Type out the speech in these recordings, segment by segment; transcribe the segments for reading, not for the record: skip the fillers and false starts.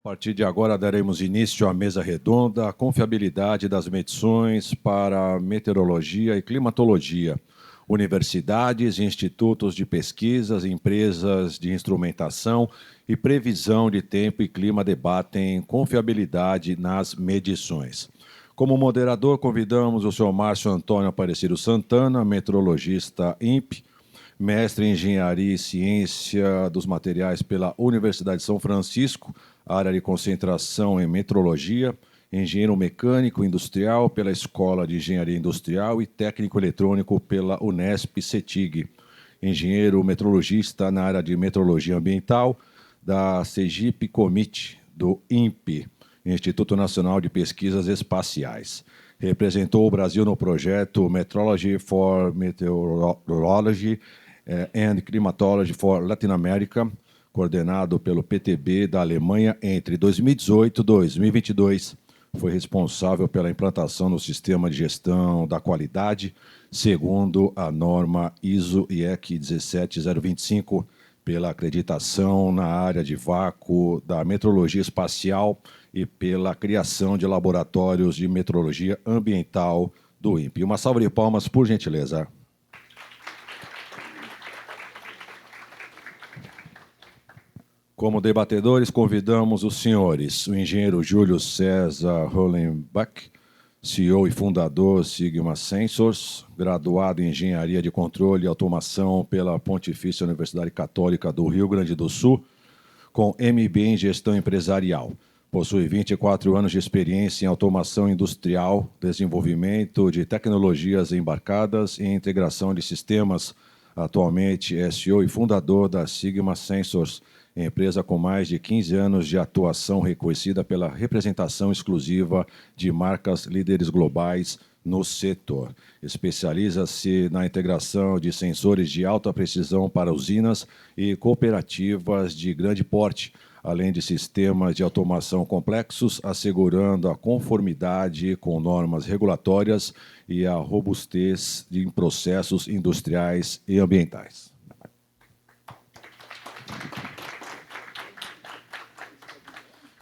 A partir de agora, daremos início à mesa redonda, a confiabilidade das medições para meteorologia e climatologia. Universidades, institutos de pesquisas, empresas de instrumentação e previsão de tempo e clima debatem confiabilidade nas medições. Como moderador, convidamos o senhor Márcio Antônio Aparecido Santana, meteorologista INPE, mestre em Engenharia e Ciência dos Materiais pela Universidade de São Francisco, área de concentração em metrologia, engenheiro mecânico industrial pela Escola de Engenharia Industrial e técnico eletrônico pela Unesp CETIG, engenheiro metrologista na área de metrologia ambiental da Sergipe Comit, do INPE, Instituto Nacional de Pesquisas Espaciais. Representou o Brasil no projeto Metrology for Meteorology and Climatology for Latin America, coordenado pelo PTB da Alemanha entre 2018 e 2022. Foi responsável pela implantação do sistema de gestão da qualidade, segundo a norma ISO IEC 17025, pela acreditação na área de vácuo da metrologia espacial e pela criação de laboratórios de metrologia ambiental do INPE. Uma salva de palmas, por gentileza. Como debatedores, convidamos os senhores, o engenheiro Júlio César Hollenbach, CEO e fundador Sigma Sensors, graduado em Engenharia de Controle e Automação pela Pontifícia Universidade Católica do Rio Grande do Sul, com MBA em Gestão Empresarial. Possui 24 anos de experiência em automação industrial, desenvolvimento de tecnologias embarcadas e integração de sistemas. Atualmente é CEO e fundador da Sigma Sensors, empresa com mais de 15 anos de atuação reconhecida pela representação exclusiva de marcas líderes globais no setor. Especializa-se na integração de sensores de alta precisão para usinas e cooperativas de grande porte, além de sistemas de automação complexos, assegurando a conformidade com normas regulatórias e a robustez em processos industriais e ambientais.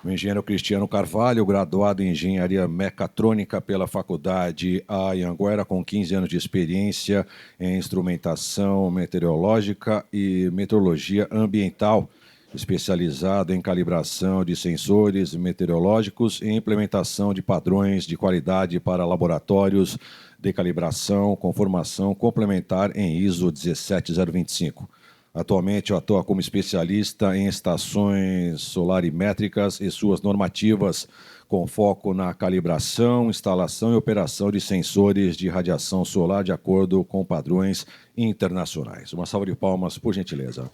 O engenheiro Cristiano Carvalho, graduado em Engenharia Mecatrônica pela Faculdade Anhanguera, com 15 anos de experiência em instrumentação meteorológica e meteorologia ambiental, especializado em calibração de sensores meteorológicos e implementação de padrões de qualidade para laboratórios de calibração com formação complementar em ISO 17025. Atualmente atua como especialista em estações solarimétricas e suas normativas, com foco na calibração, instalação e operação de sensores de radiação solar de acordo com padrões internacionais. Uma salva de palmas, por gentileza.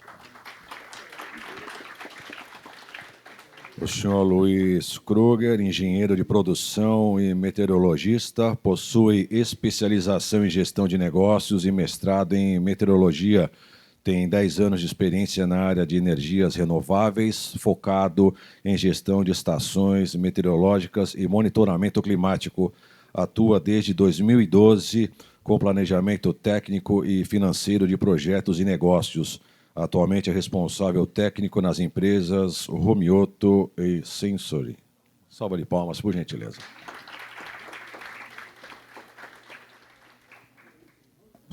O senhor Luiz Kruger, engenheiro de produção e meteorologista, possui especialização em gestão de negócios e mestrado em meteorologia. Tem 10 anos de experiência na área de energias renováveis, focado em gestão de estações meteorológicas e monitoramento climático. Atua desde 2012 com planejamento técnico e financeiro de projetos e negócios. Atualmente é responsável técnico nas empresas Romioto e Sensory. Salva de palmas, por gentileza.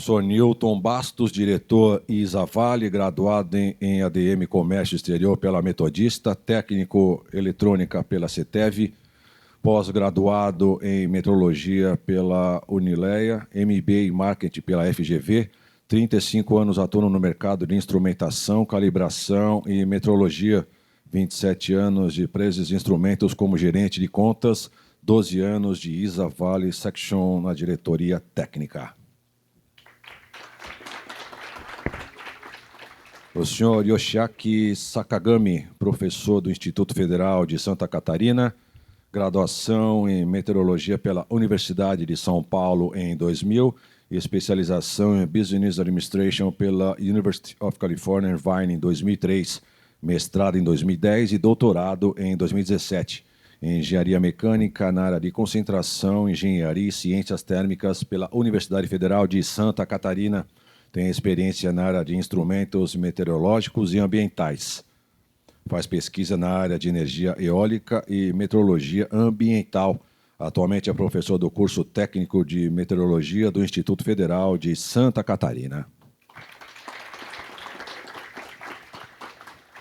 Sr. Newton Bastos, diretor ISA Vale, graduado em ADM Comércio Exterior pela Metodista, técnico eletrônica pela CETEV, pós-graduado em metrologia pela Unileia, MBA em marketing pela FGV, 35 anos atuando no mercado de instrumentação, calibração e metrologia, 27 anos de empresas e instrumentos como gerente de contas, 12 anos de ISA Vale Section na diretoria técnica. O senhor Yoshiaki Sakagami, professor do Instituto Federal de Santa Catarina, graduação em meteorologia pela Universidade de São Paulo em 2000 e especialização em Business Administration pela University of California, Irvine em 2003, mestrado em 2010 e doutorado em 2017. Em Engenharia Mecânica na área de concentração, Engenharia e Ciências Térmicas pela Universidade Federal de Santa Catarina. Tem experiência na área de instrumentos meteorológicos e ambientais. faz pesquisa na área de energia eólica e meteorologia ambiental. Atualmente é professor do curso técnico de meteorologia do Instituto Federal de Santa Catarina.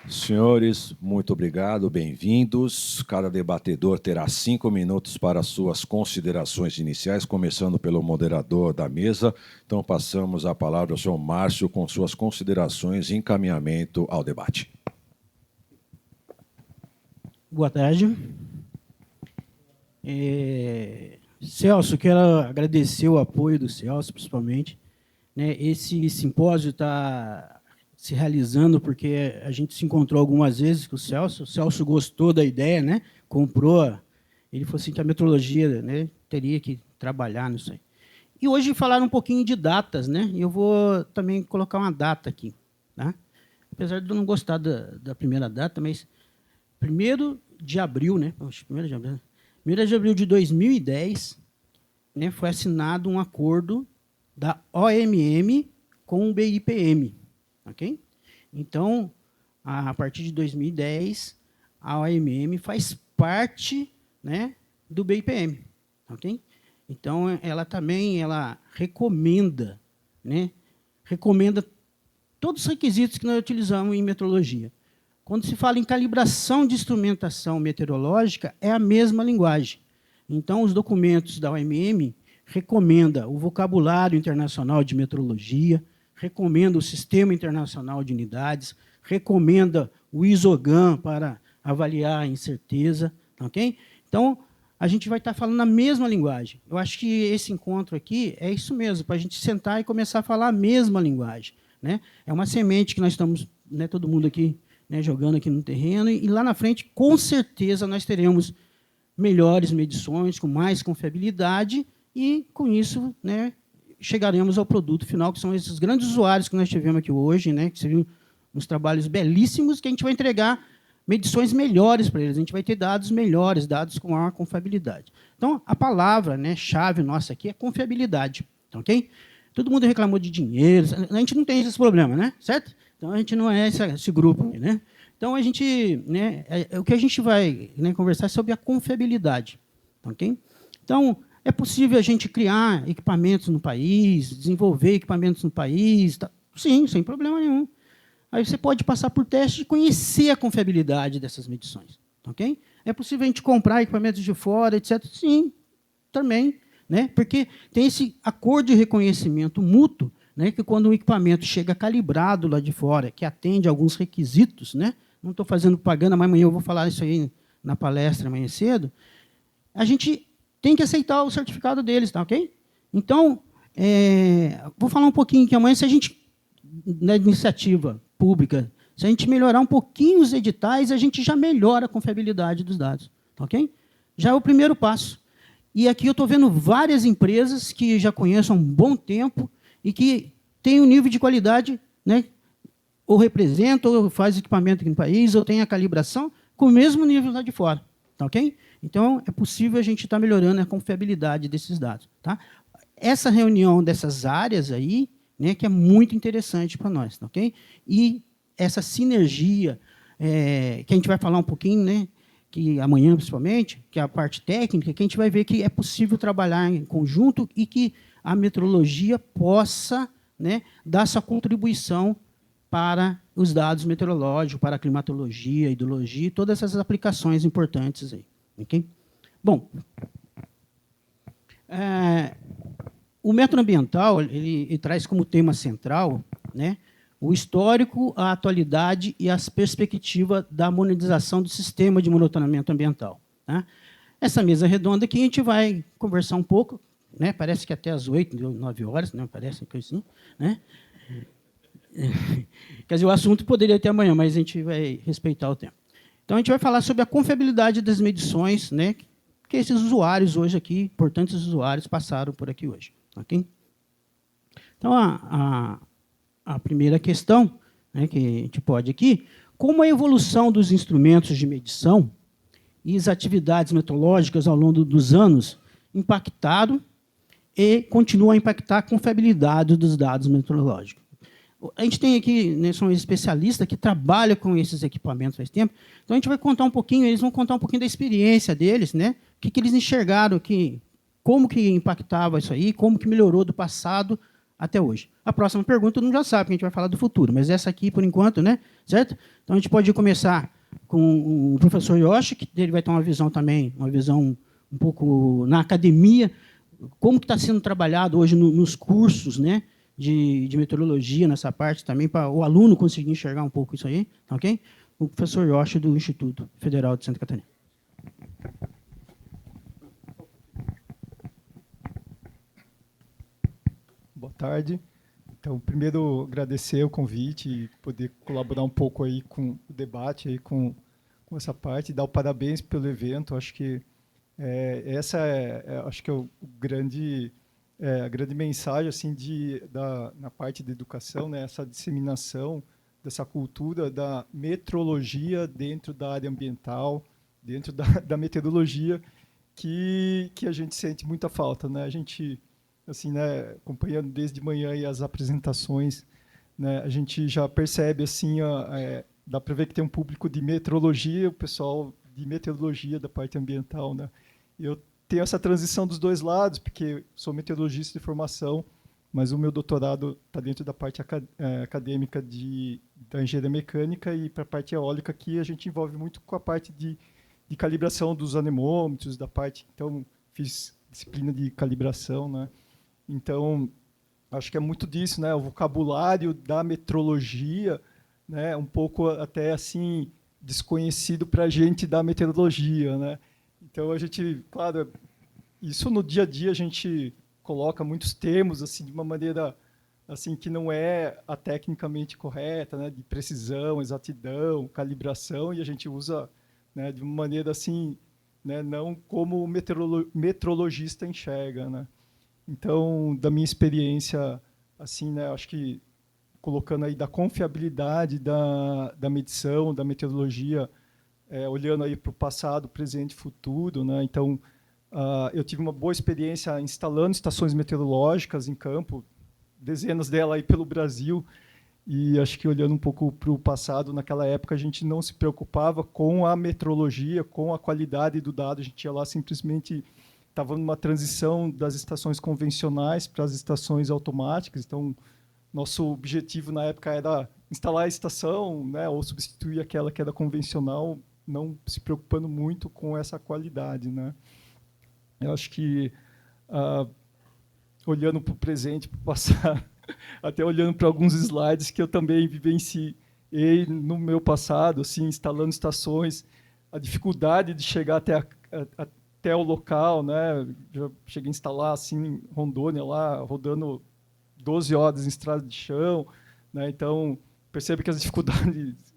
Senhores, muito obrigado, bem-vindos. Cada debatedor terá 5 minutos para suas considerações iniciais, começando pelo moderador da mesa. Então, passamos a palavra ao senhor Márcio com suas considerações e encaminhamento ao debate. Boa tarde. Celso, quero agradecer o apoio do Celso, principalmente. Esse simpósio está se realizando porque a gente se encontrou algumas vezes com o Celso gostou da ideia, né? Comprou, ele falou assim que a metrologia, né, teria que trabalhar nisso aí. E hoje falaram um pouquinho de datas, né? E eu vou também colocar uma data aqui, tá? Apesar de eu não gostar da primeira data, mas 1º de abril, né? 1º de abril, 1º de abril de 2010, né, foi assinado um acordo da OMM com o BIPM. Okay? Então, a partir de 2010, a OMM faz parte, né, do BIPM. Okay? Então, ela também recomenda, né, recomenda todos os requisitos que nós utilizamos em metrologia. Quando se fala em calibração de instrumentação meteorológica, é a mesma linguagem. Então, os documentos da OMM recomendam o vocabulário internacional de metrologia, recomenda o Sistema Internacional de Unidades, recomenda o ISOGAN para avaliar a incerteza. Okay? Então, a gente vai estar falando a mesma linguagem. Eu acho que esse encontro aqui é isso mesmo, para a gente sentar e começar a falar a mesma linguagem. Né? É uma semente que nós estamos, né, todo mundo aqui, né, jogando aqui no terreno, e lá na frente, com certeza, nós teremos melhores medições, com mais confiabilidade, e, com isso, né, chegaremos ao produto final, que são esses grandes usuários que nós tivemos aqui hoje, né, que você viu uns trabalhos belíssimos, que a gente vai entregar medições melhores para eles, a gente vai ter dados melhores, dados com maior confiabilidade. Então, a palavra, né, chave nossa aqui é confiabilidade. Ok? Todo mundo reclamou de dinheiro, a gente não tem esse problema, né? Certo? Então, a gente não é esse grupo aqui, né? Então, a gente, né, o que a gente vai, né, conversar é sobre a confiabilidade. Ok? Então, é possível a gente criar equipamentos no país, desenvolver equipamentos no país? Tá? Sim, sem problema nenhum. Aí você pode passar por teste e conhecer a confiabilidade dessas medições. Ok? É possível a gente comprar equipamentos de fora, etc. Sim, também. Né? Porque tem esse acordo de reconhecimento mútuo, né, que quando o equipamento chega calibrado lá de fora, que atende a alguns requisitos, né, não estou fazendo propaganda, mas amanhã eu vou falar isso aí na palestra amanhã cedo, a gente tem que aceitar o certificado deles, tá ok? Então, vou falar um pouquinho que amanhã, se a gente, na iniciativa pública, se a gente melhorar um pouquinho os editais, a gente já melhora a confiabilidade dos dados, tá ok? Já é o primeiro passo. E aqui eu estou vendo várias empresas que já conheço há um bom tempo e que têm um nível de qualidade, né, ou representam, ou faz equipamento aqui no país, ou tem a calibração com o mesmo nível lá de fora. Tá ok? Então, é possível a gente estar melhorando a confiabilidade desses dados. Tá? Essa reunião dessas áreas aí, né, que é muito interessante para nós. Tá ok? E essa sinergia, que a gente vai falar um pouquinho, né, que amanhã, principalmente, que é a parte técnica, que a gente vai ver que é possível trabalhar em conjunto e que a metrologia possa, né, dar essa contribuição para os dados meteorológicos, para a climatologia, hidrologia, e todas essas aplicações importantes aí. Okay? Bom, o método ambiental ele traz como tema central, né, o histórico, a atualidade e as perspectivas da monetização do sistema de monitoramento ambiental. Tá? Essa mesa redonda aqui a gente vai conversar um pouco, né? Parece que até às 8, 9 horas, né? Parece que assim, né? Quer dizer, o assunto poderia ter amanhã, mas a gente vai respeitar o tempo. Então, a gente vai falar sobre a confiabilidade das medições, né? Que esses usuários hoje aqui, importantes usuários, passaram por aqui hoje. Okay? Então, a primeira questão, né, que a gente pode aqui, como a evolução dos instrumentos de medição e as atividades meteorológicas ao longo dos anos impactaram e continuam a impactar a confiabilidade dos dados meteorológicos. A gente tem aqui, né, são especialistas que trabalham com esses equipamentos faz tempo, então a gente vai contar um pouquinho, eles vão contar um pouquinho da experiência deles, né, o que eles enxergaram, como que impactava isso aí, como que melhorou do passado até hoje. A próxima pergunta todo mundo já sabe, que a gente vai falar do futuro, mas essa aqui, por enquanto, né, certo? Então a gente pode começar com o professor Yoshi, que ele vai ter uma visão também, uma visão um pouco na academia, como que está sendo trabalhado hoje nos cursos, né, de meteorologia nessa parte também, para o aluno conseguir enxergar um pouco isso aí, tá ok? O professor Yoshi, do Instituto Federal de Santa Catarina. Boa tarde. Então, primeiro, agradecer o convite e poder colaborar um pouco aí com o debate, aí com essa parte, dar o parabéns pelo evento. Acho que acho que é a grande mensagem assim na parte da educação, né, essa disseminação dessa cultura da metrologia dentro da área ambiental, dentro da meteorologia, que a gente sente muita falta, né? A gente, assim, né, acompanhando desde manhã aí as apresentações, né, a gente já percebe assim, dá para ver que tem um público de meteorologia, o pessoal de meteorologia da parte ambiental, né? Eu tenho essa transição dos dois lados, porque sou meteorologista de formação, mas o meu doutorado está dentro da parte acadêmica da engenharia mecânica, e para a parte eólica aqui a gente envolve muito com a parte de calibração dos anemômetros, então fiz disciplina de calibração, né? Então, acho que é muito disso, né? O vocabulário da metrologia, né? Um pouco até assim desconhecido para a gente da meteorologia, né? Então a gente, claro, isso no dia a dia a gente coloca muitos termos assim de uma maneira assim que não é a tecnicamente correta, né? De precisão, exatidão, calibração, e a gente usa, né, de uma maneira assim, né? Não como o metrologista enxerga, né? Então, da minha experiência, assim, né, acho que colocando aí da confiabilidade da medição, da meteorologia, olhando aí para o passado, presente e futuro, né? Então, eu tive uma boa experiência instalando estações meteorológicas em campo, dezenas delas aí pelo Brasil, e acho que olhando um pouco para o passado, naquela época a gente não se preocupava com a metrologia, com a qualidade do dado, a gente ia lá simplesmente estava numa transição das estações convencionais para as estações automáticas. Então, nosso objetivo na época era instalar a estação, né, ou substituir aquela que era convencional, não se preocupando muito com essa qualidade, né? Eu acho que, olhando para o presente, para o passado, até olhando para alguns slides que eu também vivenciei no meu passado, assim, instalando estações, a dificuldade de chegar até o local, né? Já cheguei a instalar assim em Rondônia lá, rodando 12 horas em estrada de chão, né? Então percebe que as dificuldades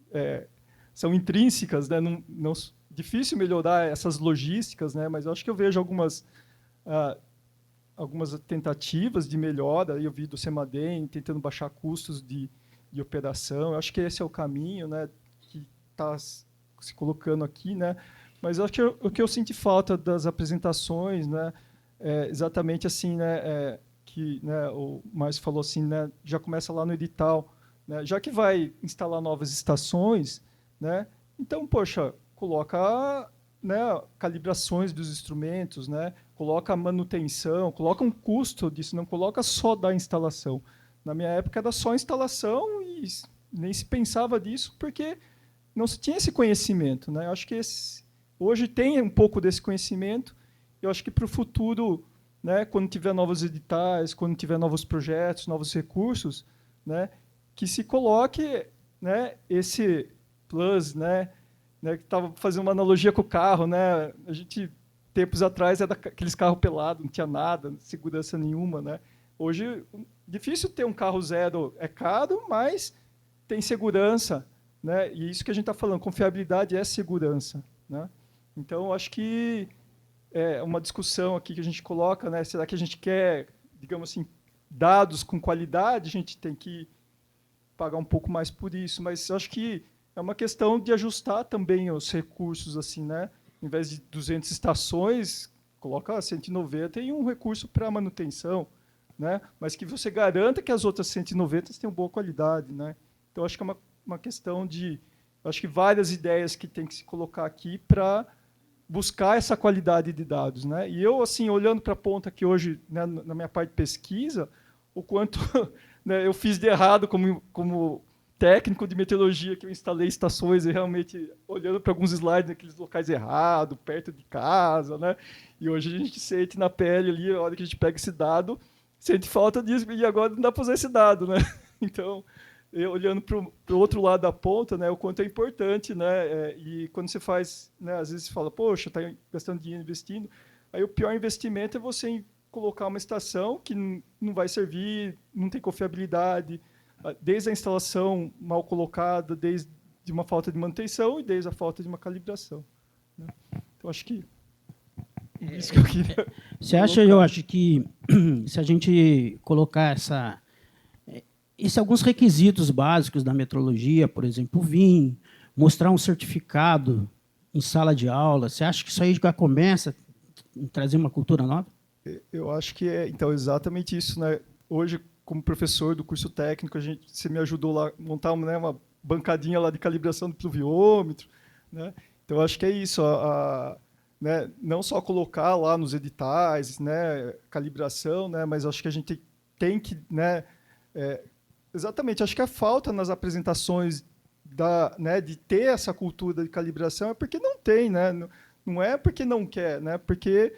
são intrínsecas, né? Não difícil melhorar essas logísticas, né? Mas eu acho que eu vejo algumas tentativas de melhora. Eu vi do CEMADEM tentando baixar custos de operação. Eu acho que esse é o caminho, né? Que está se colocando aqui, né? Mas acho que o que eu senti falta das apresentações, né, exatamente assim, né, que, né, o Márcio falou assim, né, já começa lá no edital, né, já que vai instalar novas estações, né, então, poxa, coloca, né, calibrações dos instrumentos, né, coloca a manutenção, coloca um custo disso, não coloca só da instalação. Na minha época era só instalação e nem se pensava disso porque não se tinha esse conhecimento, né. Eu acho que hoje tem um pouco desse conhecimento. Eu acho que para o futuro, né, quando tiver novos editais, quando tiver novos projetos, novos recursos, né, que se coloque, né, esse plus, né, que estava fazendo uma analogia com o carro, né, a gente tempos atrás era aqueles carros pelados, não tinha nada, segurança nenhuma, né. Hoje difícil ter um carro zero, é caro, mas tem segurança, né, e isso que a gente está falando, confiabilidade é segurança, né. Então, acho que é uma discussão aqui que a gente coloca, né? Será que a gente quer, digamos assim, dados com qualidade? A gente tem que pagar um pouco mais por isso, mas acho que é uma questão de ajustar também os recursos, assim, né? Em vez de 200 estações, coloca 190 e um recurso para manutenção, né? Mas que você garanta que as outras 190 tenham boa qualidade, né? Então, acho que é uma questão de... Acho que várias ideias que tem que se colocar aqui para buscar essa qualidade de dados, né? E eu, assim, olhando para a ponta aqui hoje, né, na minha parte de pesquisa, o quanto né, eu fiz de errado como técnico de meteorologia, que eu instalei estações e realmente olhando para alguns slides naqueles locais errados, perto de casa, né? E hoje a gente sente na pele ali, a hora que a gente pega esse dado, sente falta disso, e agora não dá para usar esse dado, né? Então, olhando para o outro lado da ponta, né, o quanto é importante, né, e quando você faz, né, às vezes você fala, poxa, está gastando dinheiro investindo, aí o pior investimento é você colocar uma estação que não vai servir, não tem confiabilidade, desde a instalação mal colocada, desde uma falta de manutenção e desde a falta de uma calibração, né? Então, acho que isso que eu queria Você acha, eu acho que se a gente colocar alguns requisitos básicos da metrologia, por exemplo, o VIN, mostrar um certificado em sala de aula, você acha que isso aí já começa a trazer uma cultura nova? Eu acho que é, então, exatamente isso, né? Hoje, como professor do curso técnico, você me ajudou lá a montar, né, uma bancadinha lá de calibração do pluviômetro, né? Então, acho que é isso, né, não só colocar lá nos editais, né, calibração, né, mas acho que a gente tem que, né, exatamente, acho que a falta nas apresentações né, de ter essa cultura de calibração é porque não tem, né? Não é porque não quer, né? Porque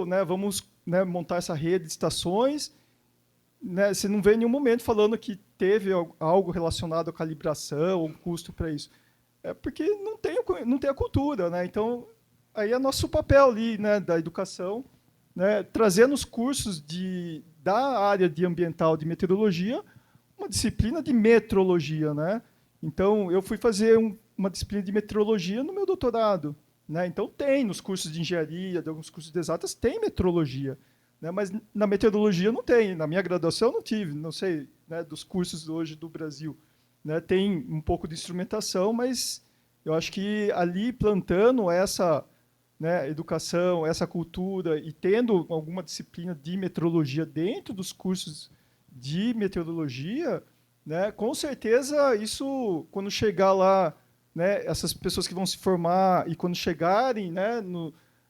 né, vamos, né, montar essa rede de estações, né? Você não vê em nenhum momento falando que teve algo relacionado à calibração ou um custo para isso. É porque não tem a cultura, né? Então, aí é nosso papel ali, né, da educação, né, trazendo os cursos da área de ambiental de meteorologia, uma disciplina de metrologia, né? Então, eu fui fazer uma disciplina de meteorologia no meu doutorado, né? Então, tem nos cursos de engenharia, de alguns cursos de exatas, tem metrologia, né? Mas na meteorologia não tem. Na minha graduação não tive, não sei, né, dos cursos hoje do Brasil, né? Tem um pouco de instrumentação, mas eu acho que ali plantando essa, né, educação, essa cultura e tendo alguma disciplina de meteorologia dentro dos cursos de meteorologia, né, com certeza isso, quando chegar lá, né, essas pessoas que vão se formar e quando chegarem, né,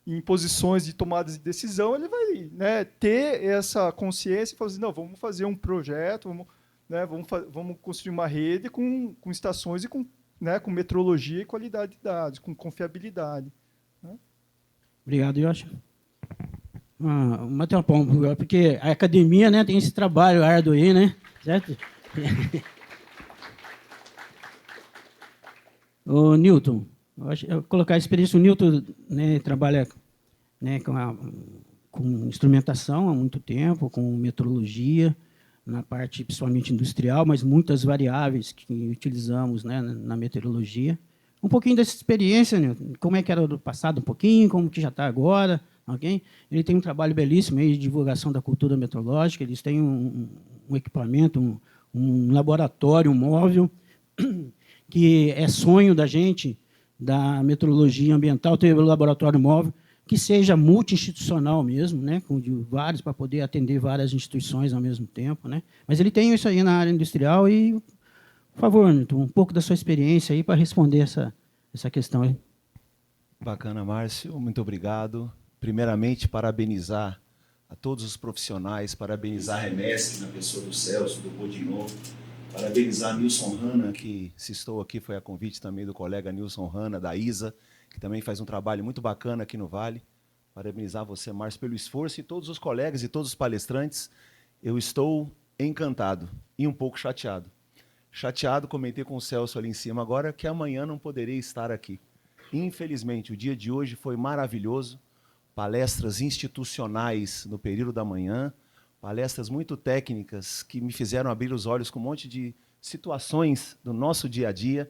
em posições de tomadas de decisão, ele vai, né, ter essa consciência e falar assim, não, vamos fazer um projeto, vamos construir uma rede com estações e né, com metrologia e qualidade de dados, com confiabilidade, né? Obrigado, Yoshi. Matheus Pombo, porque a academia, né, tem esse trabalho árduo aí, né? Certo? O Newton, eu vou colocar a experiência. O Newton, né, trabalha, né, com instrumentação há muito tempo, com metrologia, na parte principalmente industrial, mas muitas variáveis que utilizamos, né, na meteorologia. Um pouquinho dessa experiência, Newton, como é que era do passado, um pouquinho, como que já está agora, ok? Ele tem um trabalho belíssimo aí de divulgação da cultura meteorológica, eles têm um equipamento, um laboratório móvel, que é sonho da gente, da meteorologia ambiental, ter um laboratório móvel, que seja multi-institucional mesmo, né, com vários, para poder atender várias instituições ao mesmo tempo, né? Mas ele tem isso aí na área industrial e, por favor, Newton, um pouco da sua experiência aí para responder essa questão aí. Bacana, Márcio, muito obrigado. Primeiramente, parabenizar a todos os profissionais, parabenizar a Remestre, na pessoa do Celso, do Bodinot, parabenizar a Nilson Hanna, que, se estou aqui, foi a convite também do colega Nilson Hanna, da ISA, que também faz um trabalho muito bacana aqui no Vale. Parabenizar você, Márcio, pelo esforço e todos os colegas e todos os palestrantes. Eu estou encantado e um pouco chateado. Chateado, comentei com o Celso ali em cima agora, que amanhã não poderei estar aqui. Infelizmente, o dia de hoje foi maravilhoso. Palestras institucionais no período da manhã, palestras muito técnicas que me fizeram abrir os olhos com um monte de situações do nosso dia a dia,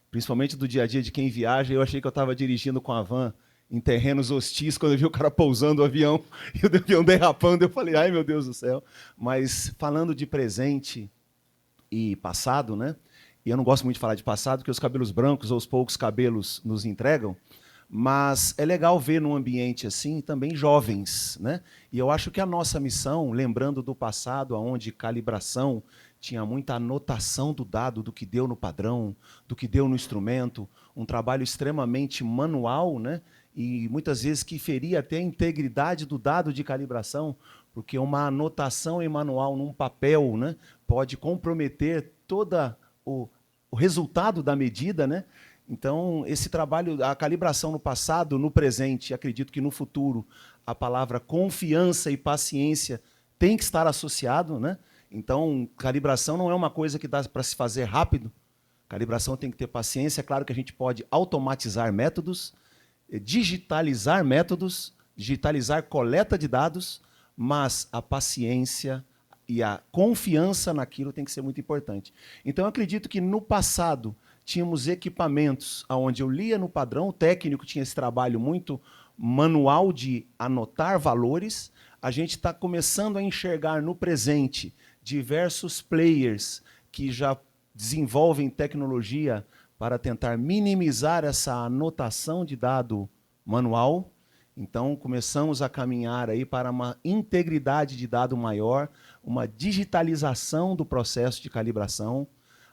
principalmente do dia a dia de quem viaja. Eu achei que eu estava dirigindo com a van em terrenos hostis, quando eu vi o cara pousando o avião e o avião derrapando, eu falei, ai meu Deus do céu. Mas falando de presente e passado, né? E eu não gosto muito de falar de passado, porque os cabelos brancos ou os poucos cabelos nos entregam, Mas é legal ver num ambiente assim também jovens, né? E eu acho que a nossa missão, lembrando do passado, onde calibração tinha muita anotação do dado, do que deu no padrão, do que deu no instrumento, um trabalho extremamente manual, né? E muitas vezes que feria até a integridade do dado de calibração, porque uma anotação em manual num papel, né, pode comprometer todo o resultado da medida, né? Então, esse trabalho, a calibração no passado, no presente, e acredito que no futuro, a palavra confiança e paciência tem que estar associado, né? Então, calibração não é uma coisa que dá para se fazer rápido. Calibração tem que ter paciência. É claro que a gente pode automatizar métodos, digitalizar métodos, digitalizar coleta de dados, mas a paciência e a confiança naquilo tem que ser muito importante. Então, eu acredito que no passado tínhamos equipamentos onde eu lia no padrão, o técnico tinha esse trabalho muito manual de anotar valores. A gente está começando a enxergar no presente diversos players que já desenvolvem tecnologia para tentar minimizar essa anotação de dado manual. Então, começamos a caminhar aí para uma integridade de dado maior, uma digitalização do processo de calibração,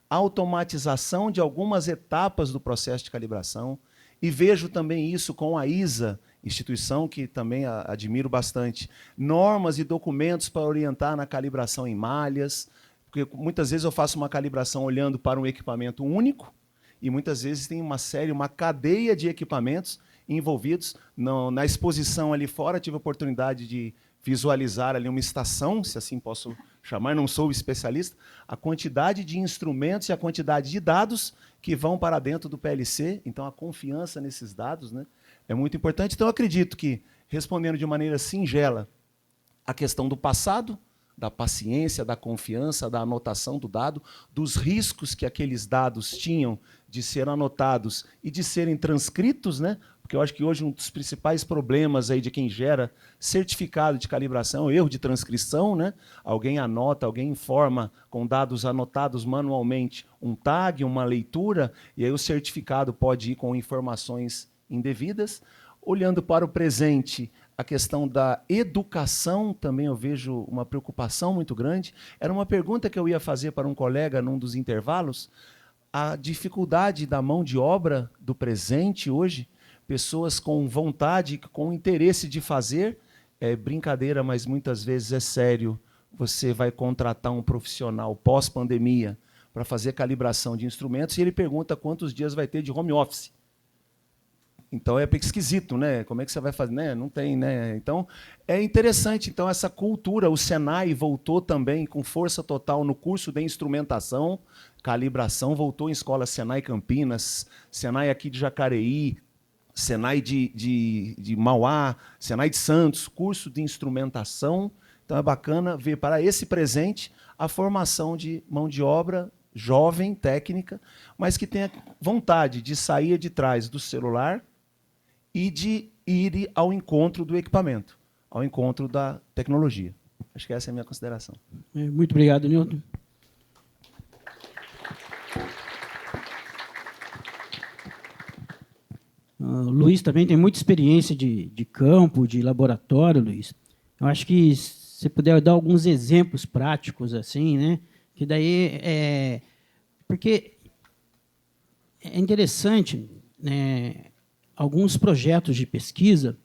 automatização de algumas etapas do processo de calibração, e vejo também isso com a ISA, instituição que também admiro bastante, normas e documentos para orientar na calibração em malhas, porque muitas vezes eu faço uma calibração olhando para um equipamento único, e muitas vezes tem uma cadeia de equipamentos envolvidos. Na exposição ali fora, tive a oportunidade de visualizar ali uma estação, se assim posso chamar, não sou especialista, a quantidade de instrumentos e a quantidade de dados que vão para dentro do PLC, então a confiança nesses dados, né, é muito importante. Então eu acredito que, respondendo de maneira singela a questão do passado, da paciência, da confiança, da anotação do dado, dos riscos que aqueles dados tinham de ser anotados e de serem transcritos, né? Porque eu acho que hoje um dos principais problemas aí de quem gera certificado de calibração é o erro de transcrição, né? Alguém anota, alguém informa com dados anotados manualmente um tag, uma leitura, e aí o certificado pode ir com informações indevidas. Olhando para o presente, a questão da educação também eu vejo uma preocupação muito grande. Era uma pergunta que eu ia fazer para um colega num dos intervalos. A dificuldade da mão de obra do presente hoje, pessoas com vontade, com interesse de fazer, é brincadeira, mas muitas vezes é sério. Você vai contratar um profissional pós-pandemia para fazer calibração de instrumentos e ele pergunta quantos dias vai ter de home office. Então é esquisito, né? Como é que você vai fazer? Né? Não tem, né? Então é interessante. Então essa cultura, o Senai voltou também com força total no curso de instrumentação, calibração, voltou em escola Senai Campinas, Senai aqui de Jacareí, Senai de Mauá, Senai de Santos, curso de instrumentação. Então é bacana ver para esse presente a formação de mão de obra jovem, técnica, mas que tenha vontade de sair de trás do celular e de ir ao encontro do equipamento, ao encontro da tecnologia. Acho que essa é a minha consideração. Muito obrigado, Nilton. Luiz também tem muita experiência de campo, de laboratório, Luiz. Eu acho que se você puder dar alguns exemplos práticos, assim, né? Que daí porque é interessante, né, alguns projetos de pesquisa,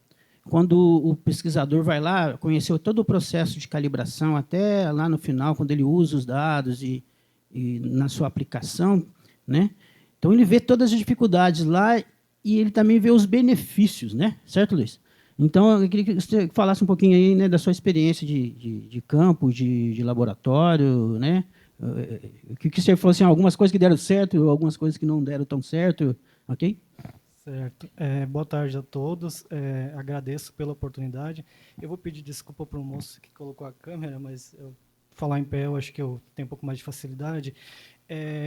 quando o pesquisador vai lá, conheceu todo o processo de calibração, até lá no final, quando ele usa os dados e na sua aplicação, né? Então ele vê todas as dificuldades lá e ele também vê os benefícios, né? Certo, Luiz? Então, eu queria que você falasse um pouquinho aí, né, da sua experiência de campo, de laboratório, né? Que você falou assim, algumas coisas que deram certo, algumas coisas que não deram tão certo, ok? Certo. Boa tarde a todos. Agradeço pela oportunidade. Eu vou pedir desculpa para o moço que colocou a câmera, mas eu falar em pé eu acho que eu tenho um pouco mais de facilidade.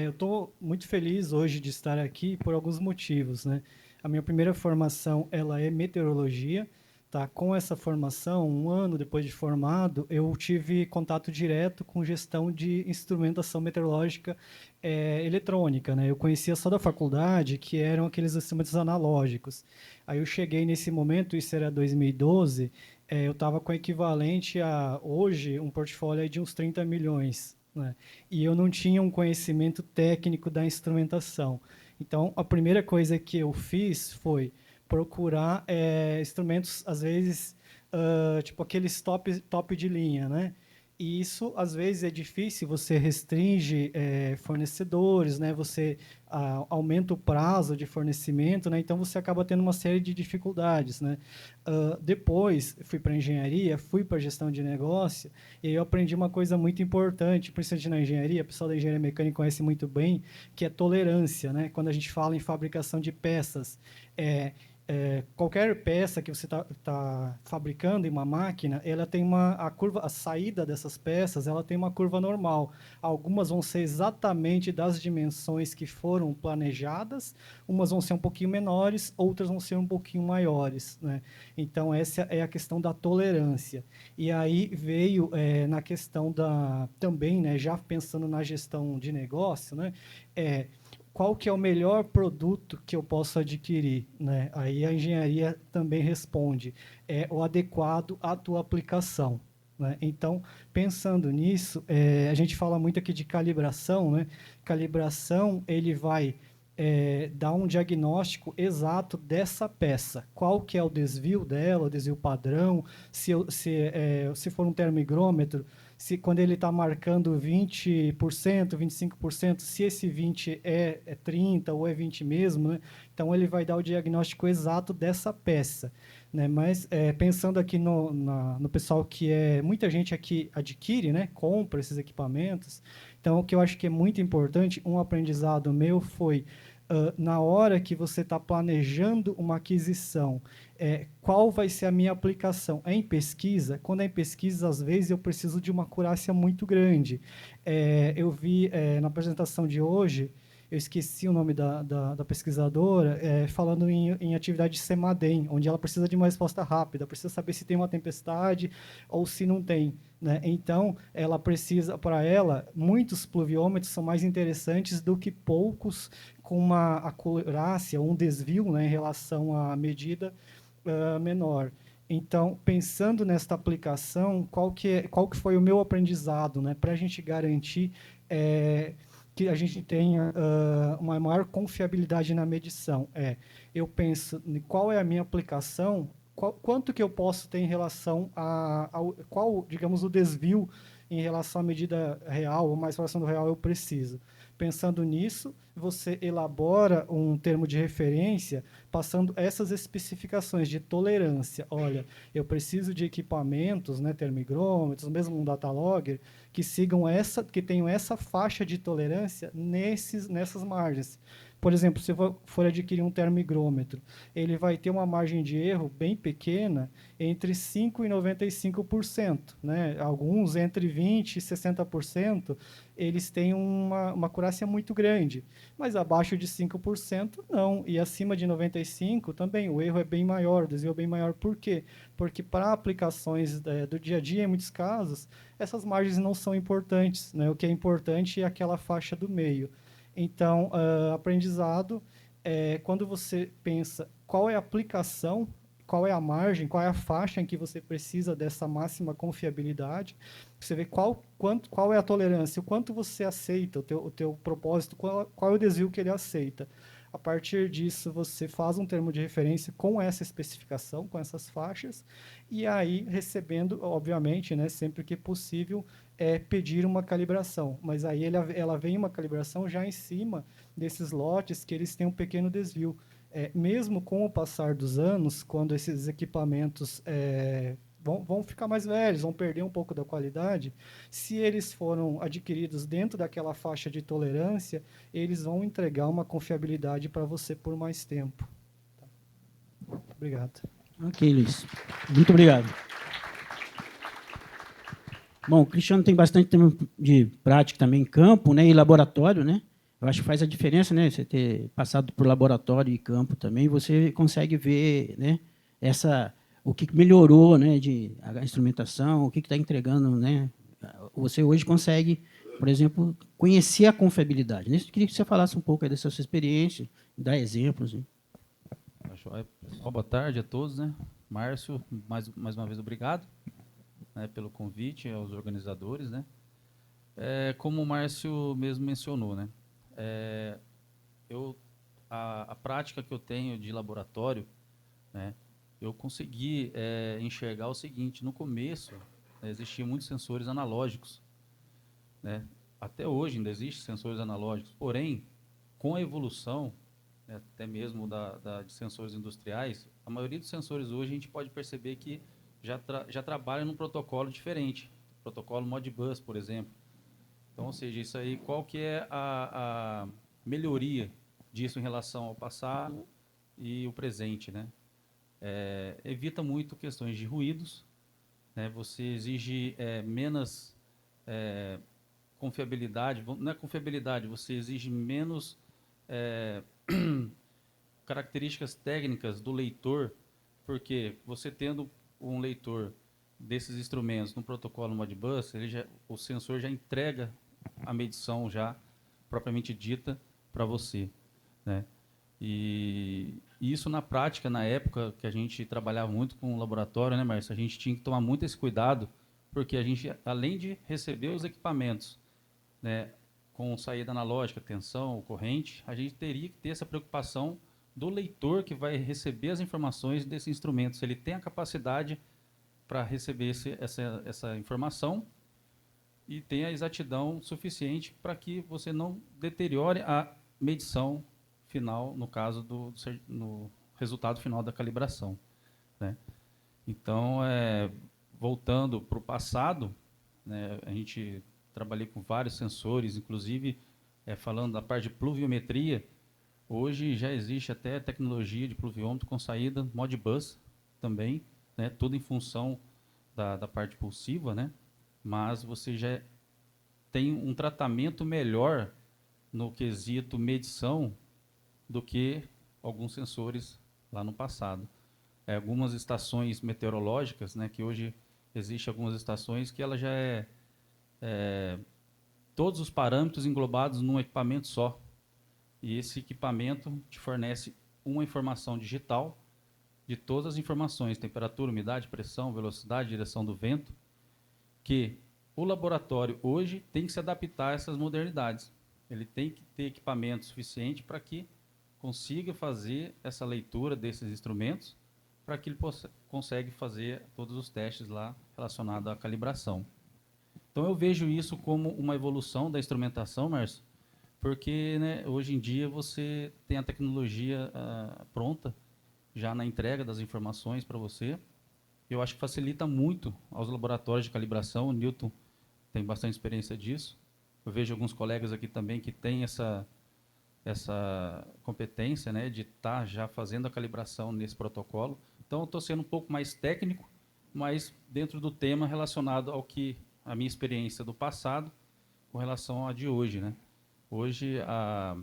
Eu estou muito feliz hoje de estar aqui por alguns motivos, né? A minha primeira formação ela é meteorologia, Tá, com essa formação, um ano depois de formado, eu tive contato direto com gestão de instrumentação meteorológica eletrônica, né? Eu conhecia só da faculdade, que eram aqueles instrumentos analógicos. Aí eu cheguei nesse momento, isso era 2012, eu estava com equivalente a, hoje, um portfólio aí de uns 30 milhões, né? E eu não tinha um conhecimento técnico da instrumentação. Então, a primeira coisa que eu fiz foi procurar instrumentos, às vezes, tipo aqueles top de linha, né? E isso, às vezes, é difícil, você restringe fornecedores, né? Você aumenta o prazo de fornecimento, né? Então, você acaba tendo uma série de dificuldades, né? Depois, fui para engenharia, fui para gestão de negócio, e aí eu aprendi uma coisa muito importante, principalmente na engenharia, o pessoal da engenharia mecânica conhece muito bem, que é tolerância, né? Quando a gente fala em fabricação de peças, qualquer peça que você tá fabricando em uma máquina, ela tem a saída dessas peças, ela tem uma curva normal. Algumas vão ser exatamente das dimensões que foram planejadas, umas vão ser um pouquinho menores, outras vão ser um pouquinho maiores, né? Então, essa é a questão da tolerância. E aí veio na questão também, né, já pensando na gestão de negócio, né, qual que é o melhor produto que eu posso adquirir, né? Aí a engenharia também responde, é o adequado à tua aplicação, né? Então, pensando nisso, a gente fala muito aqui de calibração, né? Calibração, ele vai dar um diagnóstico exato dessa peça. Qual que é o desvio dela, o desvio padrão, se for um termoigrômetro, se quando ele está marcando 20%, 25%, se esse 20% é 30% ou é 20% mesmo, né? Então, ele vai dar o diagnóstico exato dessa peça, né? Mas, pensando aqui no pessoal que muita gente aqui adquire, né? Compra esses equipamentos. Então, o que eu acho que é muito importante, um aprendizado meu foi, na hora que você está planejando uma aquisição, qual vai ser a minha aplicação? É em pesquisa? Quando é em pesquisa, às vezes, eu preciso de uma acurácia muito grande. Eu vi na apresentação de hoje, eu esqueci o nome da pesquisadora, falando em atividade CEMADEM, onde ela precisa de uma resposta rápida, precisa saber se tem uma tempestade ou se não tem, né? Então, ela precisa, para ela, muitos pluviômetros são mais interessantes do que poucos com uma acurácia, um desvio, né, em relação à medida menor. Então, pensando nesta aplicação, qual que foi o meu aprendizado, né, para a gente garantir que a gente tenha uma maior confiabilidade na medição? Eu penso em qual é a minha aplicação, quanto que eu posso ter em relação qual, digamos, o desvio em relação à medida real, ou mais próximo do real eu preciso. Pensando nisso, você elabora um termo de referência passando essas especificações de tolerância. Olha, eu preciso de equipamentos, né, termoigrômetros, mesmo um data logger, que tenham essa faixa de tolerância nessas margens. Por exemplo, se for adquirir um termoigrômetro, ele vai ter uma margem de erro bem pequena, entre 5% e 95%, né? Alguns entre 20% e 60%, eles têm uma acurácia muito grande, mas abaixo de 5% não, e acima de 95% também, o erro é bem maior, o desvio é bem maior. Por quê? Porque para aplicações do dia a dia, em muitos casos, essas margens não são importantes, né? O que é importante é aquela faixa do meio. Então, aprendizado, quando você pensa qual é a aplicação, qual é a margem, qual é a faixa em que você precisa dessa máxima confiabilidade, você vê qual é a tolerância, o quanto você aceita, o teu propósito, qual é o desvio que ele aceita. A partir disso, você faz um termo de referência com essa especificação, com essas faixas, e aí recebendo, obviamente, né, sempre que possível, pedir uma calibração. Mas aí ela vem uma calibração já em cima desses lotes que eles têm um pequeno desvio. Mesmo com o passar dos anos, quando esses equipamentos vão ficar mais velhos, vão perder um pouco da qualidade, se eles foram adquiridos dentro daquela faixa de tolerância, eles vão entregar uma confiabilidade para você por mais tempo. Tá. Obrigado. Ok, Luiz. Muito obrigado. Bom, o Cristiano tem bastante tempo de prática também em campo, né, e laboratório, né? Eu acho que faz a diferença, né? Você ter passado por laboratório e campo também, você consegue ver, né, o que melhorou, né, a instrumentação, o que está entregando, né? Você hoje consegue, por exemplo, conhecer a confiabilidade. Né? Eu queria que você falasse um pouco aí dessa sua experiência, dar exemplos. Né? Pessoal, boa tarde a todos, né? Márcio, mais uma vez obrigado, né, pelo convite aos organizadores, né? Como o Márcio mesmo mencionou, né? A prática que eu tenho de laboratório, né, eu consegui enxergar o seguinte: no começo existiam muitos sensores analógicos, né? Até hoje ainda existem sensores analógicos, porém, com a evolução, né, até mesmo de sensores industriais, a maioria dos sensores hoje a gente pode perceber que já trabalha num protocolo diferente, protocolo Modbus, por exemplo. Então, ou seja, isso aí, qual que é a melhoria disso em relação ao passado e o presente, né? Evita muito questões de ruídos, né? Você exige menos confiabilidade, não é confiabilidade, você exige menos características técnicas do leitor, porque você tendo um leitor desses instrumentos no protocolo Modbus, o sensor já entrega a medição já propriamente dita para você, né? E isso na prática, na época que a gente trabalhava muito com o laboratório, né, Márcio, a gente tinha que tomar muito esse cuidado, porque a gente, além de receber os equipamentos, né, com saída analógica, tensão, corrente, a gente teria que ter essa preocupação do leitor que vai receber as informações desse instrumento, se ele tem a capacidade para receber essa informação e tem a exatidão suficiente para que você não deteriore a medição final, no caso no resultado final da calibração, né? Então, voltando para o passado, né, a gente trabalhei com vários sensores, inclusive falando da parte de pluviometria. Hoje já existe até tecnologia de pluviômetro com saída Modbus também, né, tudo em função da parte pulsiva, né, mas você já tem um tratamento melhor no quesito medição do que alguns sensores lá no passado. Algumas estações meteorológicas, né, que hoje existem algumas estações que ela já todos os parâmetros englobados num equipamento só. E esse equipamento te fornece uma informação digital de todas as informações, temperatura, umidade, pressão, velocidade, direção do vento, que o laboratório hoje tem que se adaptar a essas modernidades. Ele tem que ter equipamento suficiente para que consiga fazer essa leitura desses instrumentos, para que ele consiga fazer todos os testes lá relacionados à calibração. Então eu vejo isso como uma evolução da instrumentação, Márcio, porque, né, hoje em dia você tem a tecnologia pronta já na entrega das informações para você. Eu acho que facilita muito aos laboratórios de calibração. O Newton tem bastante experiência disso. Eu vejo alguns colegas aqui também que têm essa competência, né, de estar já fazendo a calibração nesse protocolo. Então, eu estou sendo um pouco mais técnico, mas dentro do tema relacionado ao que a minha experiência do passado com relação à de hoje, né? Hoje, a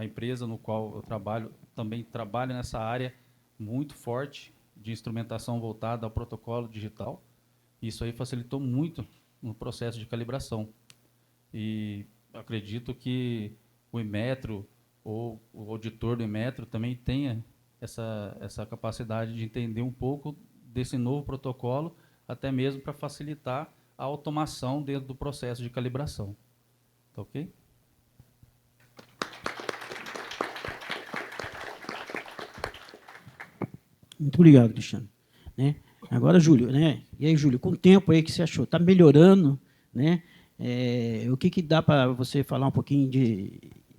empresa no qual eu trabalho também trabalha nessa área muito forte de instrumentação voltada ao protocolo digital. Isso aí facilitou muito no processo de calibração. E acredito que o Inmetro ou o auditor do Inmetro também tenha essa capacidade de entender um pouco desse novo protocolo, até mesmo para facilitar a automação dentro do processo de calibração. Tá ok? Muito obrigado, Cristiano. Né? Agora, Júlio, né? E aí, Júlio, com o tempo aí que você achou, está melhorando, né? O que dá para você falar um pouquinho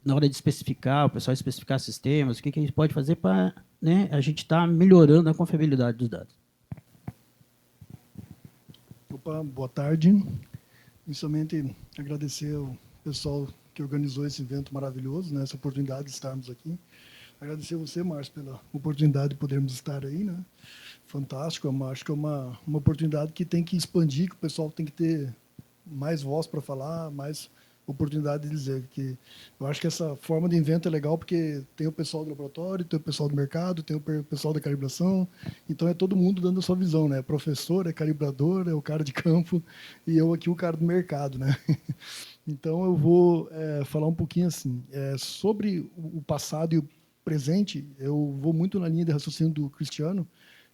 na hora de especificar, o pessoal especificar sistemas, o que a gente pode fazer para, né, a gente estar melhorando a confiabilidade dos dados? Opa, boa tarde. Inicialmente, agradecer ao pessoal que organizou esse evento maravilhoso, né, essa oportunidade de estarmos aqui. Agradecer a você, Márcio, pela oportunidade de podermos estar aí, né? Fantástico, acho que é uma oportunidade que tem que expandir, que o pessoal tem que ter mais voz para falar, mais oportunidade de dizer que eu acho que essa forma de evento é legal porque tem o pessoal do laboratório, tem o pessoal do mercado, tem o pessoal da calibração, então é todo mundo dando a sua visão, né? Professor, é calibrador, é o cara de campo e eu aqui o cara do mercado, né? Então eu vou falar um pouquinho assim sobre o passado e o presente. Eu vou muito na linha de raciocínio do Cristiano,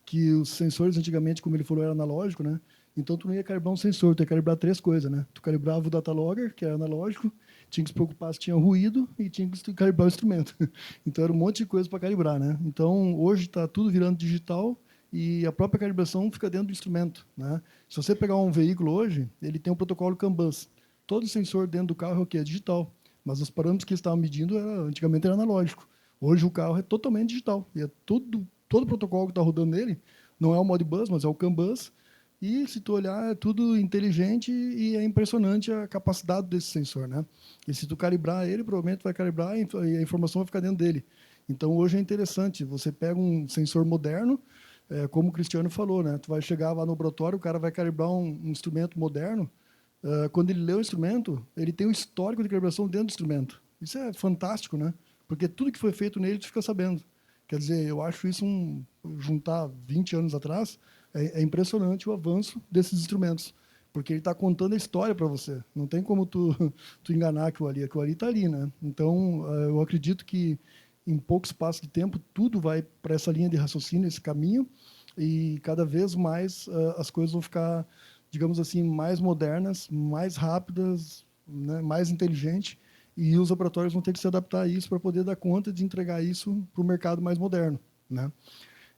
que os sensores antigamente, como ele falou, era analógico, né? Então, tu não ia calibrar um sensor, tu ia calibrar 3 coisas, né? Tu calibrava o data logger, que era analógico, tinha que se preocupar se tinha ruído e tinha que calibrar o instrumento. Então, era um monte de coisa para calibrar, né? Então, hoje está tudo virando digital e a própria calibração fica dentro do instrumento, né? Se você pegar um veículo hoje, ele tem um protocolo CAN-BUS. Todo sensor dentro do carro é o quê? É digital. Mas os parâmetros que estavam medindo antigamente era analógico. Hoje o carro é totalmente digital. E é todo o protocolo que está rodando nele não é o Modbus, mas é o CAN-BUS. E, se tu olhar, é tudo inteligente e é impressionante a capacidade desse sensor, né? E se tu calibrar ele, provavelmente vai calibrar e a informação vai ficar dentro dele. Então, hoje é interessante. Você pega um sensor moderno, como o Cristiano falou, né? Tu vai chegar lá no laboratório, o cara vai calibrar um instrumento moderno. Quando ele lê o instrumento, ele tem o histórico de calibração dentro do instrumento. Isso é fantástico, né? Porque tudo que foi feito nele, tu fica sabendo. Quer dizer, eu acho isso juntar 20 anos atrás, é impressionante o avanço desses instrumentos, porque ele está contando a história para você. Não tem como tu enganar aquilo ali está ali, né? Então, eu acredito que em pouco espaço de tempo tudo vai para essa linha de raciocínio, esse caminho, e cada vez mais as coisas vão ficar, digamos assim, mais modernas, mais rápidas, né? Mais inteligentes, e os laboratórios vão ter que se adaptar a isso para poder dar conta de entregar isso para o mercado mais moderno, né?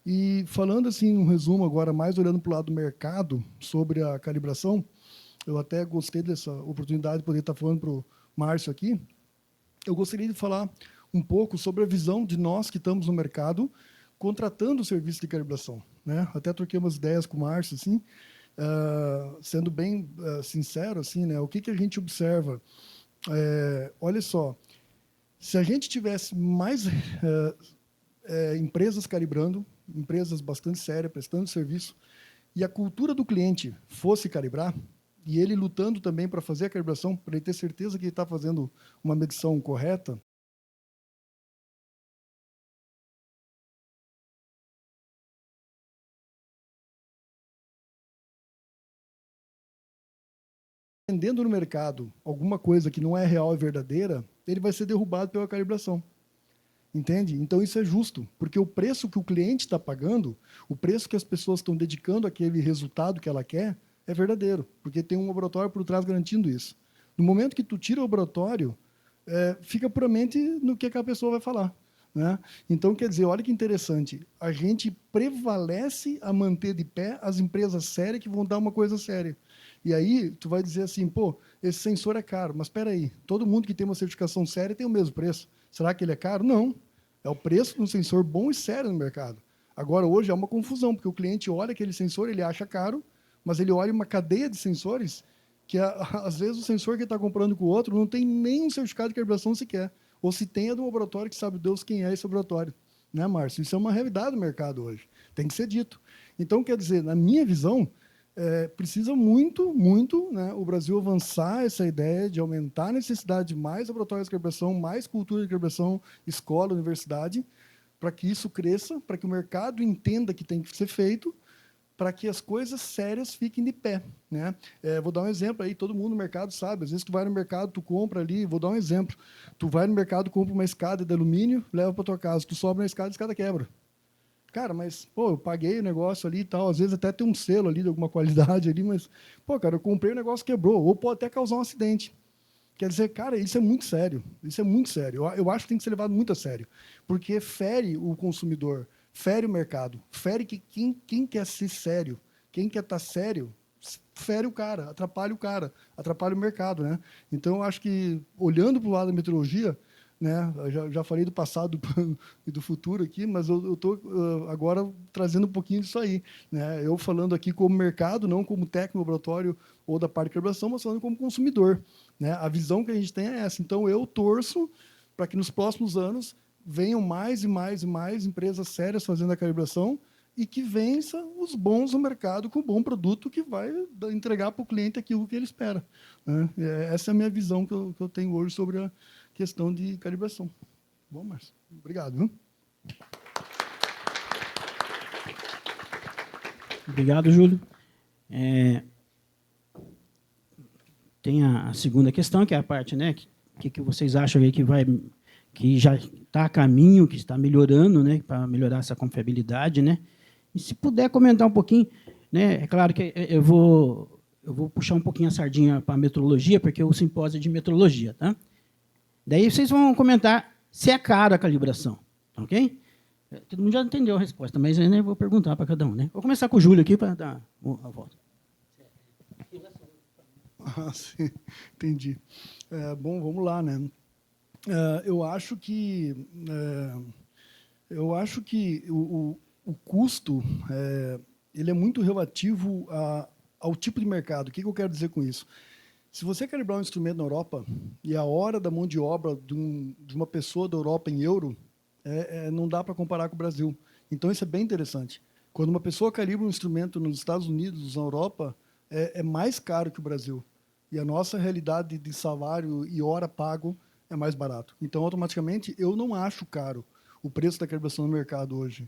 E falando assim, um resumo agora, mais olhando para o lado do mercado, sobre a calibração, eu até gostei dessa oportunidade de poder estar falando para o Márcio aqui. Eu gostaria de falar um pouco sobre a visão de nós que estamos no mercado, contratando o serviço de calibração, né? Até troquei umas ideias com o Márcio, assim, sendo bem sincero, assim, né? O que a gente observa? Olha só, se a gente tivesse mais empresas calibrando, empresas bastante sérias, prestando serviço, e a cultura do cliente fosse calibrar, e ele lutando também para fazer a calibração, para ele ter certeza que ele está fazendo uma medição correta, vendendo no mercado alguma coisa que não é real e verdadeira, ele vai ser derrubado pela calibração. Entende? Então, isso é justo, porque o preço que o cliente está pagando, o preço que as pessoas estão dedicando àquele resultado que ela quer, é verdadeiro, porque tem um laboratório por trás garantindo isso. No momento que tu tira o laboratório, fica puramente no que a pessoa vai falar, né? Então, quer dizer, olha que interessante, a gente prevalece a manter de pé as empresas sérias que vão dar uma coisa séria. E aí, tu vai dizer assim, pô, esse sensor é caro, mas espera aí, todo mundo que tem uma certificação séria tem o mesmo preço. Será que ele é caro? Não. É o preço de um sensor bom e sério no mercado. Agora, hoje, é uma confusão, porque o cliente olha aquele sensor, ele acha caro, mas ele olha uma cadeia de sensores que, às vezes, o sensor que ele está comprando com o outro não tem nem um certificado de calibração sequer. Ou se tem, é de um laboratório que sabe Deus quem é esse laboratório. Né, Márcio? Isso é uma realidade do mercado hoje. Tem que ser dito. Então, quer dizer, na minha visão, precisa muito, muito, né, o Brasil avançar essa ideia de aumentar a necessidade de mais laboratórios de calibração, mais cultura de calibração, escola, universidade, para que isso cresça, para que o mercado entenda que tem que ser feito, para que as coisas sérias fiquem de pé, né? Vou dar um exemplo aí, todo mundo no mercado sabe, às vezes tu vai no mercado, tu compra ali, vou dar um exemplo, tu vai no mercado, compra uma escada de alumínio, leva para tua casa, tu sobe na escada, a escada quebra. Cara, mas, pô, eu paguei o negócio ali e tal, às vezes até tem um selo ali de alguma qualidade ali, mas, pô, cara, eu comprei o negócio quebrou, ou pode até causar um acidente. Quer dizer, cara, isso é muito sério, isso é muito sério. Eu acho que tem que ser levado muito a sério, porque fere o consumidor, fere o mercado, fere que quem quer ser sério, quem quer estar sério, fere o cara, atrapalha o mercado, né? Então, eu acho que, olhando para o lado da meteorologia, né? Eu já falei do passado e do futuro aqui, mas eu estou agora trazendo um pouquinho disso aí, né? Eu falando aqui como mercado, não como técnico laboratório ou da parte de calibração, mas falando como consumidor, né? A visão que a gente tem é essa. Então, eu torço para que nos próximos anos venham mais e mais e mais empresas sérias fazendo a calibração e que vença os bons no mercado com um bom produto que vai entregar para o cliente aquilo que ele espera, né? Essa é a minha visão que eu tenho hoje sobre a questão de calibração. Bom, Márcio, obrigado. Viu? Obrigado, Júlio. Tem a segunda questão, que é a parte, né, que vocês acham aí que já está a caminho, que está melhorando, né, para melhorar essa confiabilidade, né? E se puder comentar um pouquinho, né, é claro que eu vou puxar um pouquinho a sardinha para a metrologia, porque o simpósio é de metrologia, tá? Daí vocês vão comentar se é caro a calibração, ok? Todo mundo já entendeu a resposta, mas eu vou perguntar para cada um, né? Vou começar com o Júlio aqui para dar a volta. Ah, sim, entendi. Bom, vamos lá, né? Eu acho que o custo ele é muito relativo ao tipo de mercado. O que eu quero dizer com isso? Se você calibrar um instrumento na Europa e a hora da mão de obra de uma pessoa da Europa em euro, não dá para comparar com o Brasil. Então, isso é bem interessante. Quando uma pessoa calibra um instrumento nos Estados Unidos, na Europa, é mais caro que o Brasil. E a nossa realidade de salário e hora pago é mais barato. Então, automaticamente, eu não acho caro o preço da calibração no mercado hoje.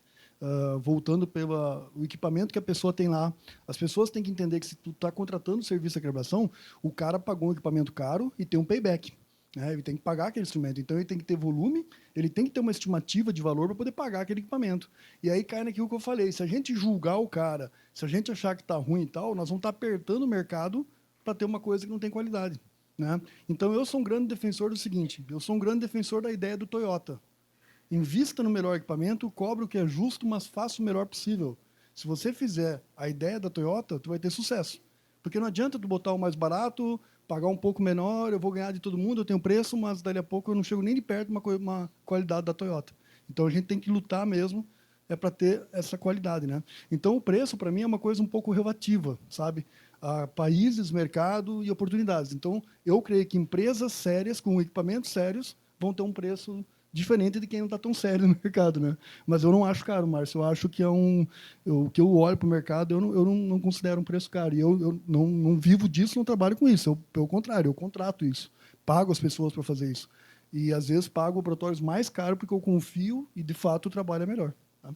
Voltando pelo equipamento que a pessoa tem lá. As pessoas têm que entender que se tu está contratando o serviço de calibração, o cara pagou um equipamento caro e tem um payback. Ele tem que pagar aquele instrumento. Então, ele tem que ter volume, ele tem que ter uma estimativa de valor para poder pagar aquele equipamento. E aí cai naquilo que eu falei. Se a gente julgar o cara, se a gente achar que está ruim e tal, nós vamos estar apertando o mercado para ter uma coisa que não tem qualidade, né? Então, eu sou um grande defensor do seguinte, eu sou um grande defensor da ideia do Toyota. Invista no melhor equipamento, cobre o que é justo, mas faça o melhor possível. Se você fizer a ideia da Toyota, tu vai ter sucesso. Porque não adianta tu botar o mais barato, pagar um pouco menor, eu vou ganhar de todo mundo, eu tenho preço, mas dali a pouco eu não chego nem de perto de uma qualidade da Toyota. Então, a gente tem que lutar mesmo para ter essa qualidade, né? Então, o preço, para mim, é uma coisa um pouco relativa, sabe? A países, mercado e oportunidades. Então, eu creio que empresas sérias, com equipamentos sérios, vão ter um preço diferente de quem não está tão sério no mercado, né? Mas eu não acho caro, Márcio. Eu acho que o que eu olho para o mercado, eu não considero um preço caro. E eu não vivo disso, não trabalho com isso. Pelo contrário, eu contrato isso. Pago as pessoas para fazer isso. E, às vezes, pago laboratórios mais caros porque eu confio e, de fato, o trabalho é melhor. Tá?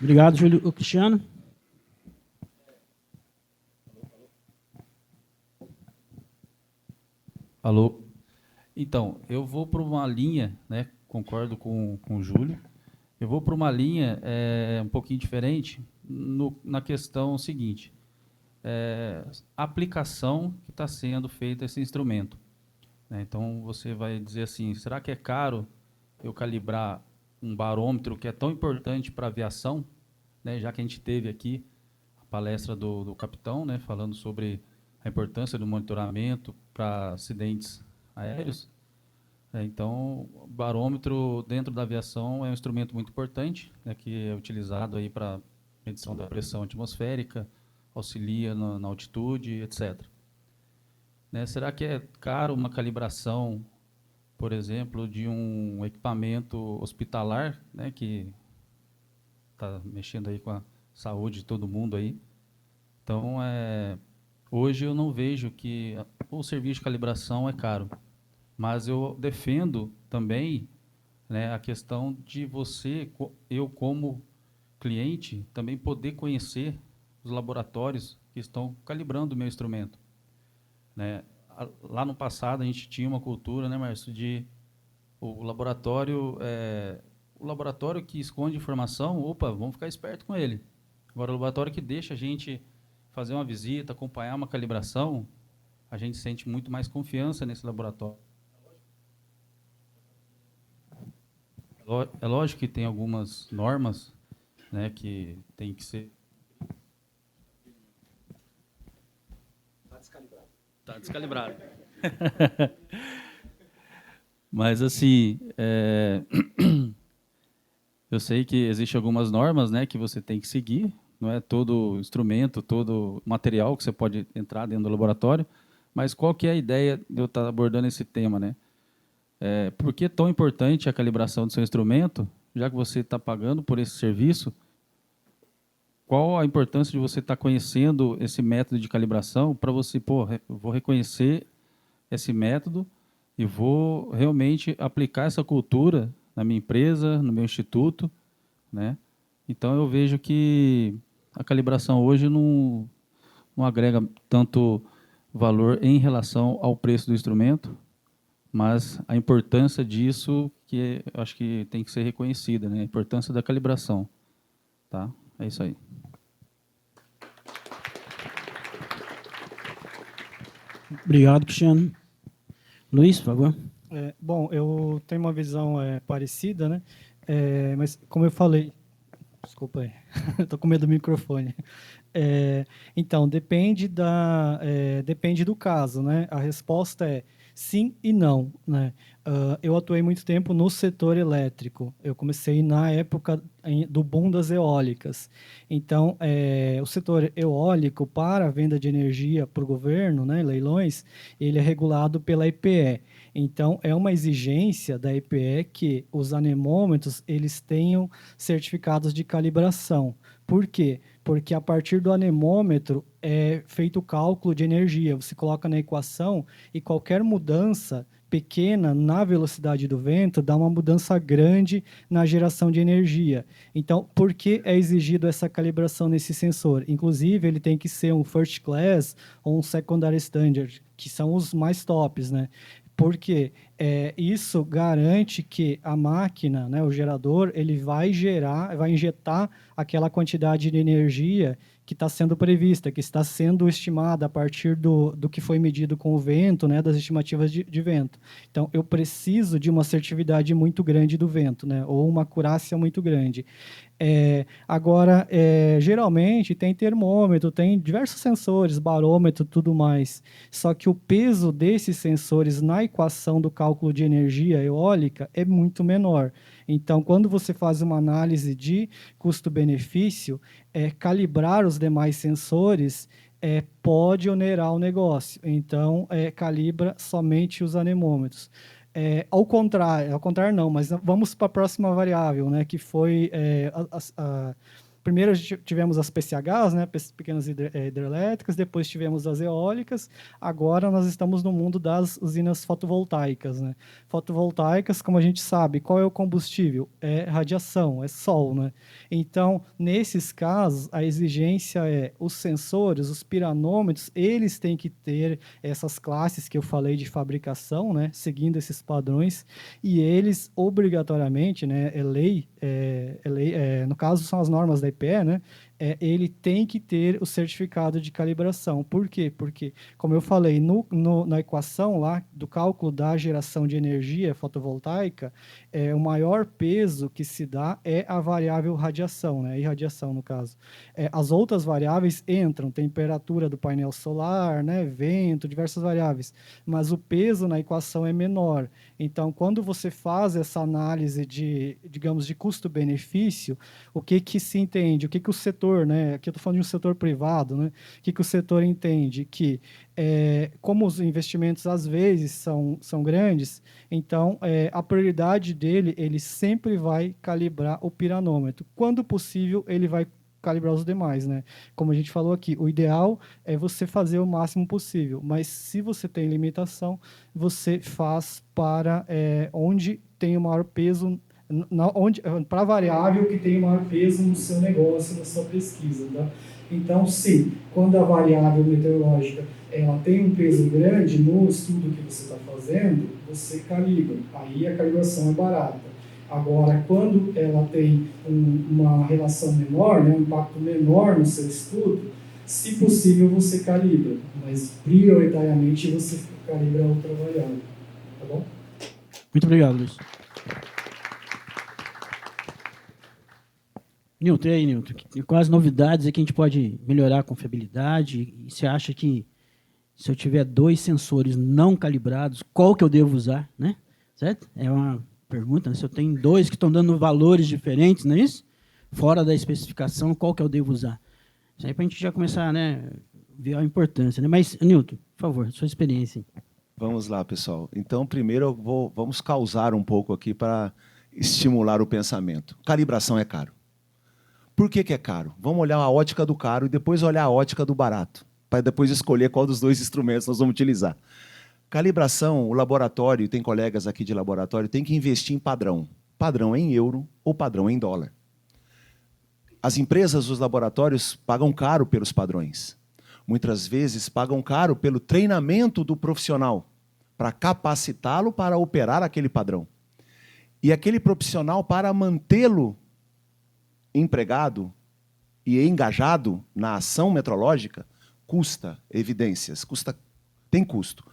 Obrigado, Júlio. O Cristiano? Alô? Então, eu vou para uma linha, né, concordo com o Júlio, eu vou para uma linha um pouquinho diferente na questão seguinte, a aplicação que está sendo feita esse instrumento, né? Então, você vai dizer assim, será que é caro eu calibrar um barômetro que é tão importante para a aviação, né, já que a gente teve aqui a palestra do capitão, né, falando sobre a importância do monitoramento para acidentes aéreos. Então, o barômetro dentro da aviação é um instrumento muito importante, né, que é utilizado aí para medição da pressão atmosférica, auxilia na altitude, etc. Né, será que é caro uma calibração, por exemplo, de um equipamento hospitalar, né, que está mexendo aí com a saúde de todo mundo aí? Então, hoje eu não vejo que o serviço de calibração é caro, mas eu defendo também, né, a questão de eu como cliente, também poder conhecer os laboratórios que estão calibrando o meu instrumento, né? Lá no passado a gente tinha uma cultura, né, Márcio, de o laboratório que esconde informação, opa, vamos ficar esperto com ele. Agora, o laboratório que deixa a gente fazer uma visita, acompanhar uma calibração, a gente sente muito mais confiança nesse laboratório. É lógico que tem algumas normas, né, que tem que ser... Está descalibrado. Mas, assim, eu sei que existem algumas normas, né, que você tem que seguir, não é todo instrumento, todo material que você pode entrar dentro do laboratório, mas qual que é a ideia de eu estar abordando esse tema, né? Por que é tão importante a calibração do seu instrumento, já que você está pagando por esse serviço? Qual a importância de você estar conhecendo esse método de calibração para você, vou reconhecer esse método e vou realmente aplicar essa cultura na minha empresa, no meu instituto, né? Então, eu vejo que a calibração hoje não agrega tanto valor em relação ao preço do instrumento, mas a importância disso que eu acho que tem que ser reconhecida, né? A importância da calibração. Tá? É isso aí. Obrigado, Cristiano. Luiz, por favor. Bom, eu tenho uma visão parecida, né? Mas, como eu falei... Desculpa aí, estou com medo do microfone. Então, depende do caso, né? A resposta é sim e não, né? Eu atuei muito tempo no setor elétrico. Eu comecei na época do boom das eólicas. Então, o setor eólico, para a venda de energia para o governo, né, leilões, ele é regulado pela EPE. Então, é uma exigência da EPE que os anemômetros eles tenham certificados de calibração. Por quê? Porque a partir do anemômetro é feito o cálculo de energia. Você coloca na equação e qualquer mudança pequena na velocidade do vento dá uma mudança grande na geração de energia. Então, por que é exigido essa calibração nesse sensor? Inclusive, ele tem que ser um first class ou um secondary standard, que são os mais tops, né? Porque isso garante que a máquina, né, o gerador, ele vai injetar aquela quantidade de energia que está sendo prevista, que está sendo estimada a partir do que foi medido com o vento, né, das estimativas de vento. Então, eu preciso de uma assertividade muito grande do vento, né, ou uma acurácia muito grande. Agora, geralmente, tem termômetro, tem diversos sensores, barômetro, tudo mais. Só que o peso desses sensores na equação do cálculo de energia eólica é muito menor. Então, quando você faz uma análise de custo-benefício, calibrar os demais sensores pode onerar o negócio. Então, calibra somente os anemômetros. Ao contrário não, mas vamos para a próxima variável, né, que foi primeiro tivemos as PCHs, né, pequenas hidrelétricas, depois tivemos as eólicas, agora nós estamos no mundo das usinas fotovoltaicas, né? Fotovoltaicas, como a gente sabe, qual é o combustível? É radiação, é sol, né? Então, nesses casos, a exigência os sensores, os piranômetros, eles têm que ter essas classes que eu falei de fabricação, né, seguindo esses padrões, e eles, obrigatoriamente, né, no caso são as normas da EPE, né, ele tem que ter o certificado de calibração. Por quê? Porque, como eu falei, na equação lá do cálculo da geração de energia fotovoltaica, o maior peso que se dá é a variável radiação, né? Irradiação, no caso. As outras variáveis entram, temperatura do painel solar, né? Vento, diversas variáveis, mas o peso na equação é menor. Então, quando você faz essa análise de, digamos, de custo-benefício, o que se entende? O que o setor, né? Aqui eu estou falando de um setor privado, né? O que o setor entende? Que, como os investimentos às vezes são grandes, então a prioridade dele, ele sempre vai calibrar o piranômetro. Quando possível, ele vai calibrar os demais, né? Como a gente falou aqui, o ideal é você fazer o máximo possível, mas se você tem limitação, você faz para onde tem o maior peso, para a variável que tem o maior peso no seu negócio, na sua pesquisa, tá? Então, sim, quando a variável meteorológica ela tem um peso grande no estudo que você está fazendo, você calibra. Aí a calibração é barata. Agora, quando ela tem uma relação menor, né, um impacto menor no seu estudo, se possível você calibra, mas prioritariamente você calibra outra variável. Tá bom? Muito obrigado, Luiz. Nilton, e aí, Nilton? Quais novidades é que a gente pode melhorar a confiabilidade? E você acha que se eu tiver 2 sensores não calibrados, qual que eu devo usar, né? Certo? É uma pergunta, né? Se eu tenho 2 que estão dando valores diferentes, não é isso? Fora da especificação, qual que eu devo usar? Isso aí para a gente já começar, né, ver a importância, né? Mas, Nilton, por favor, sua experiência. Vamos lá, pessoal. Então, primeiro vamos causar um pouco aqui para estimular o pensamento. Calibração é caro. Por que é caro? Vamos olhar a ótica do caro e depois olhar a ótica do barato, para depois escolher qual dos dois instrumentos nós vamos utilizar. Calibração, o laboratório, tem colegas aqui de laboratório, tem que investir em padrão. Padrão em euro ou padrão em dólar. As empresas, os laboratórios, pagam caro pelos padrões. Muitas vezes pagam caro pelo treinamento do profissional, para capacitá-lo para operar aquele padrão. E aquele profissional, para mantê-lo empregado e engajado na ação metrológica, custa evidências, tem custo.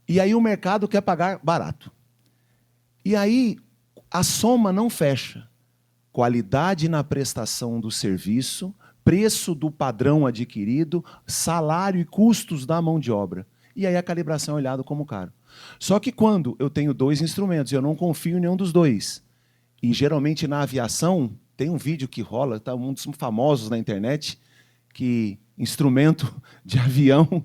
E aí o mercado quer pagar barato. E aí a soma não fecha. Qualidade na prestação do serviço, preço do padrão adquirido, salário e custos da mão de obra. E aí a calibração é olhada como caro. Só que quando eu tenho dois instrumentos, eu não confio em nenhum dos dois. E geralmente na aviação, tem um vídeo que rola, tá, um dos famosos na internet, que instrumento de avião,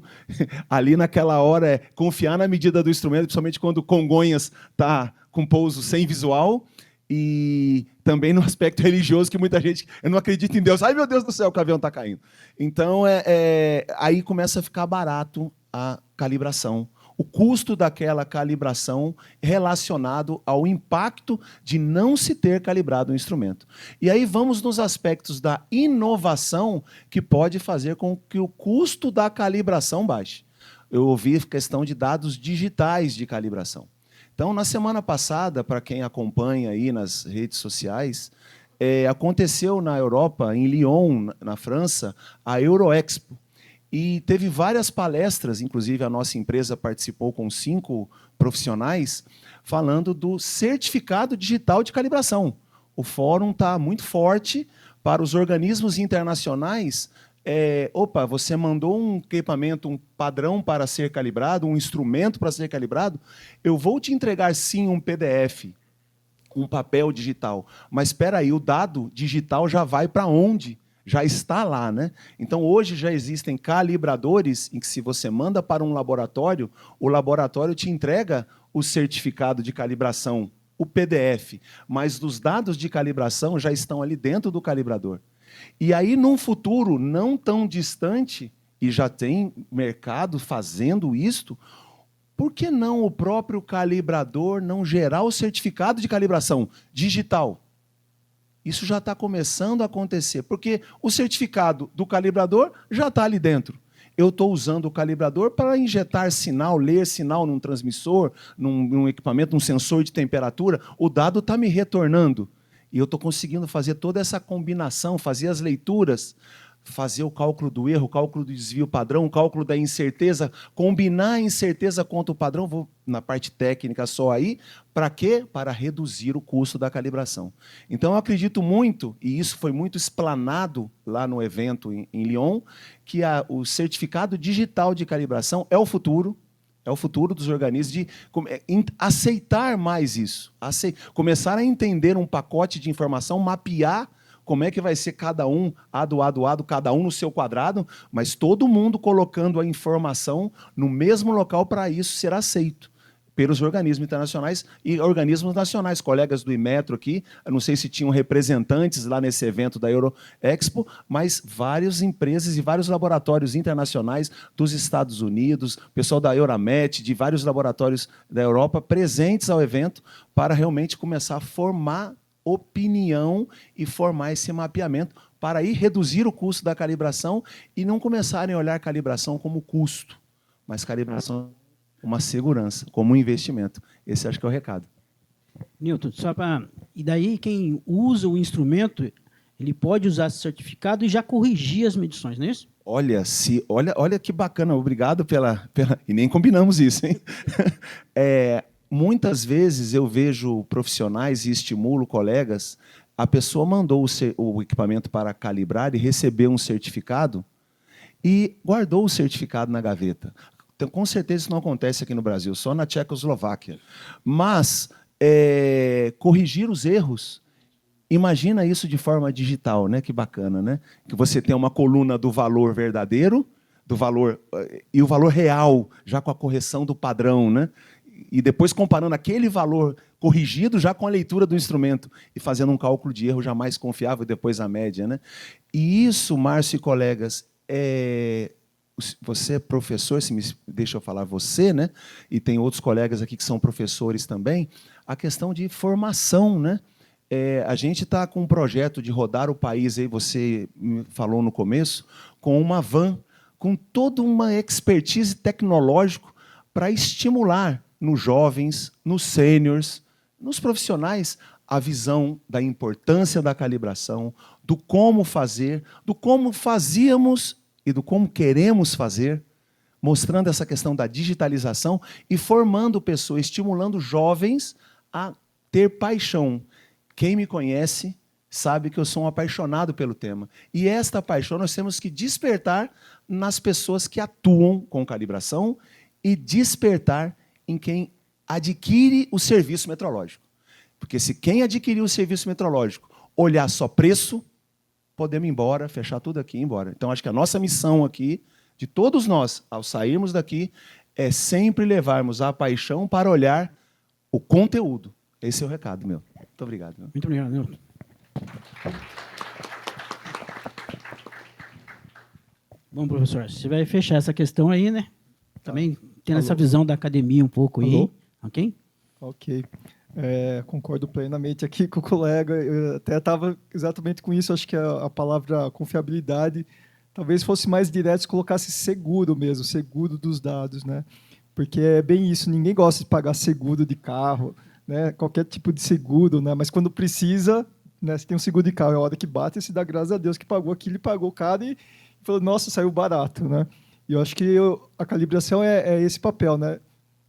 ali naquela hora é confiar na medida do instrumento, principalmente quando Congonhas está com pouso sem visual, e também no aspecto religioso, que muita gente, eu não acredito em Deus, ai meu Deus do céu, que o avião está caindo. Então, aí começa a ficar barato a calibração. O custo daquela calibração relacionado ao impacto de não se ter calibrado o instrumento. E aí vamos nos aspectos da inovação que pode fazer com que o custo da calibração baixe. Eu ouvi questão de dados digitais de calibração. Então, na semana passada, para quem acompanha aí nas redes sociais, aconteceu na Europa, em Lyon, na França, a Euroexpo. E teve várias palestras, inclusive a nossa empresa participou com 5 profissionais, falando do certificado digital de calibração. O fórum está muito forte para os organismos internacionais. Opa, você mandou um equipamento, um padrão para ser calibrado, um instrumento para ser calibrado, eu vou te entregar sim um PDF, um papel digital, mas espera aí, o dado digital já vai para onde? Já está lá, né? Então, hoje já existem calibradores em que, se você manda para um laboratório, o laboratório te entrega o certificado de calibração, o PDF, mas os dados de calibração já estão ali dentro do calibrador. E aí, num futuro não tão distante, e já tem mercado fazendo isto, por que não o próprio calibrador não gerar o certificado de calibração digital? Isso já está começando a acontecer, porque o certificado do calibrador já está ali dentro. Eu estou usando o calibrador para injetar sinal, ler sinal num transmissor, num equipamento, num sensor de temperatura, o dado está me retornando. E eu estou conseguindo fazer toda essa combinação, fazer as leituras, fazer o cálculo do erro, o cálculo do desvio padrão, o cálculo da incerteza, combinar a incerteza contra o padrão, vou na parte técnica só aí, para quê? Para reduzir o custo da calibração. Então, eu acredito muito, e isso foi muito explanado lá no evento em Lyon, que o certificado digital de calibração é o futuro dos organismos, de aceitar mais isso, começar a entender um pacote de informação, mapear como é que vai ser cada um, cada um no seu quadrado, mas todo mundo colocando a informação no mesmo local para isso ser aceito pelos organismos internacionais e organismos nacionais, colegas do Imetro aqui, eu não sei se tinham representantes lá nesse evento da Euroexpo, mas várias empresas e vários laboratórios internacionais dos Estados Unidos, pessoal da Euramet, de vários laboratórios da Europa, presentes ao evento para realmente começar a formar opinião e formar esse mapeamento para aí reduzir o custo da calibração e não começarem a olhar a calibração como custo, mas calibração uma segurança, como um investimento. Esse acho que é o recado. Newton, e daí quem usa o instrumento, ele pode usar esse certificado e já corrigir as medições, não é isso? Olha que bacana, obrigado pela... E nem combinamos isso, hein? Muitas vezes eu vejo profissionais e estimulo colegas, a pessoa mandou o equipamento para calibrar e recebeu um certificado e guardou o certificado na gaveta. Então, com certeza isso não acontece aqui no Brasil, só na Tchecoslováquia. Mas corrigir os erros, imagina isso de forma digital, né? Que bacana, né? Que você tem uma coluna do valor verdadeiro, do valor, e o valor real, já com a correção do padrão, né? E depois comparando aquele valor corrigido já com a leitura do instrumento e fazendo um cálculo de erro já mais confiável, depois a média, né? E isso, Márcio e colegas, você é professor, se me deixa eu falar você, né? E tem outros colegas aqui que são professores também, a questão de formação, né? A gente está com um projeto de rodar o país, aí você me falou no começo, com uma van, com toda uma expertise tecnológica para estimular nos jovens, nos sêniors, nos profissionais, a visão da importância da calibração, do como fazer, do como fazíamos e do como queremos fazer, mostrando essa questão da digitalização e formando pessoas, estimulando jovens a ter paixão. Quem me conhece sabe que eu sou um apaixonado pelo tema. E esta paixão nós temos que despertar nas pessoas que atuam com calibração e despertar em quem adquire o serviço metrológico. Porque se quem adquirir o serviço metrológico olhar só preço, podemos ir embora, fechar tudo aqui e ir embora. Então, acho que a nossa missão aqui, de todos nós, ao sairmos daqui, é sempre levarmos a paixão para olhar o conteúdo. Esse é o recado meu. Muito obrigado. Meu. Muito obrigado, Nilton. Bom, professor, você vai fechar essa questão aí, né? Também tendo essa visão da academia um pouco aí, ok? Ok. Concordo plenamente aqui com o colega. Eu até estava exatamente com isso. Acho que a palavra confiabilidade talvez fosse mais direto se colocasse seguro mesmo, seguro dos dados, né? Porque é bem isso. Ninguém gosta de pagar seguro de carro, né? Qualquer tipo de seguro, né? Mas quando precisa, né? Se tem um seguro de carro, é a hora que bate, se dá graças a Deus que pagou aquilo e pagou caro e falou, nossa, saiu barato, né? E eu acho que a calibração é esse papel, né?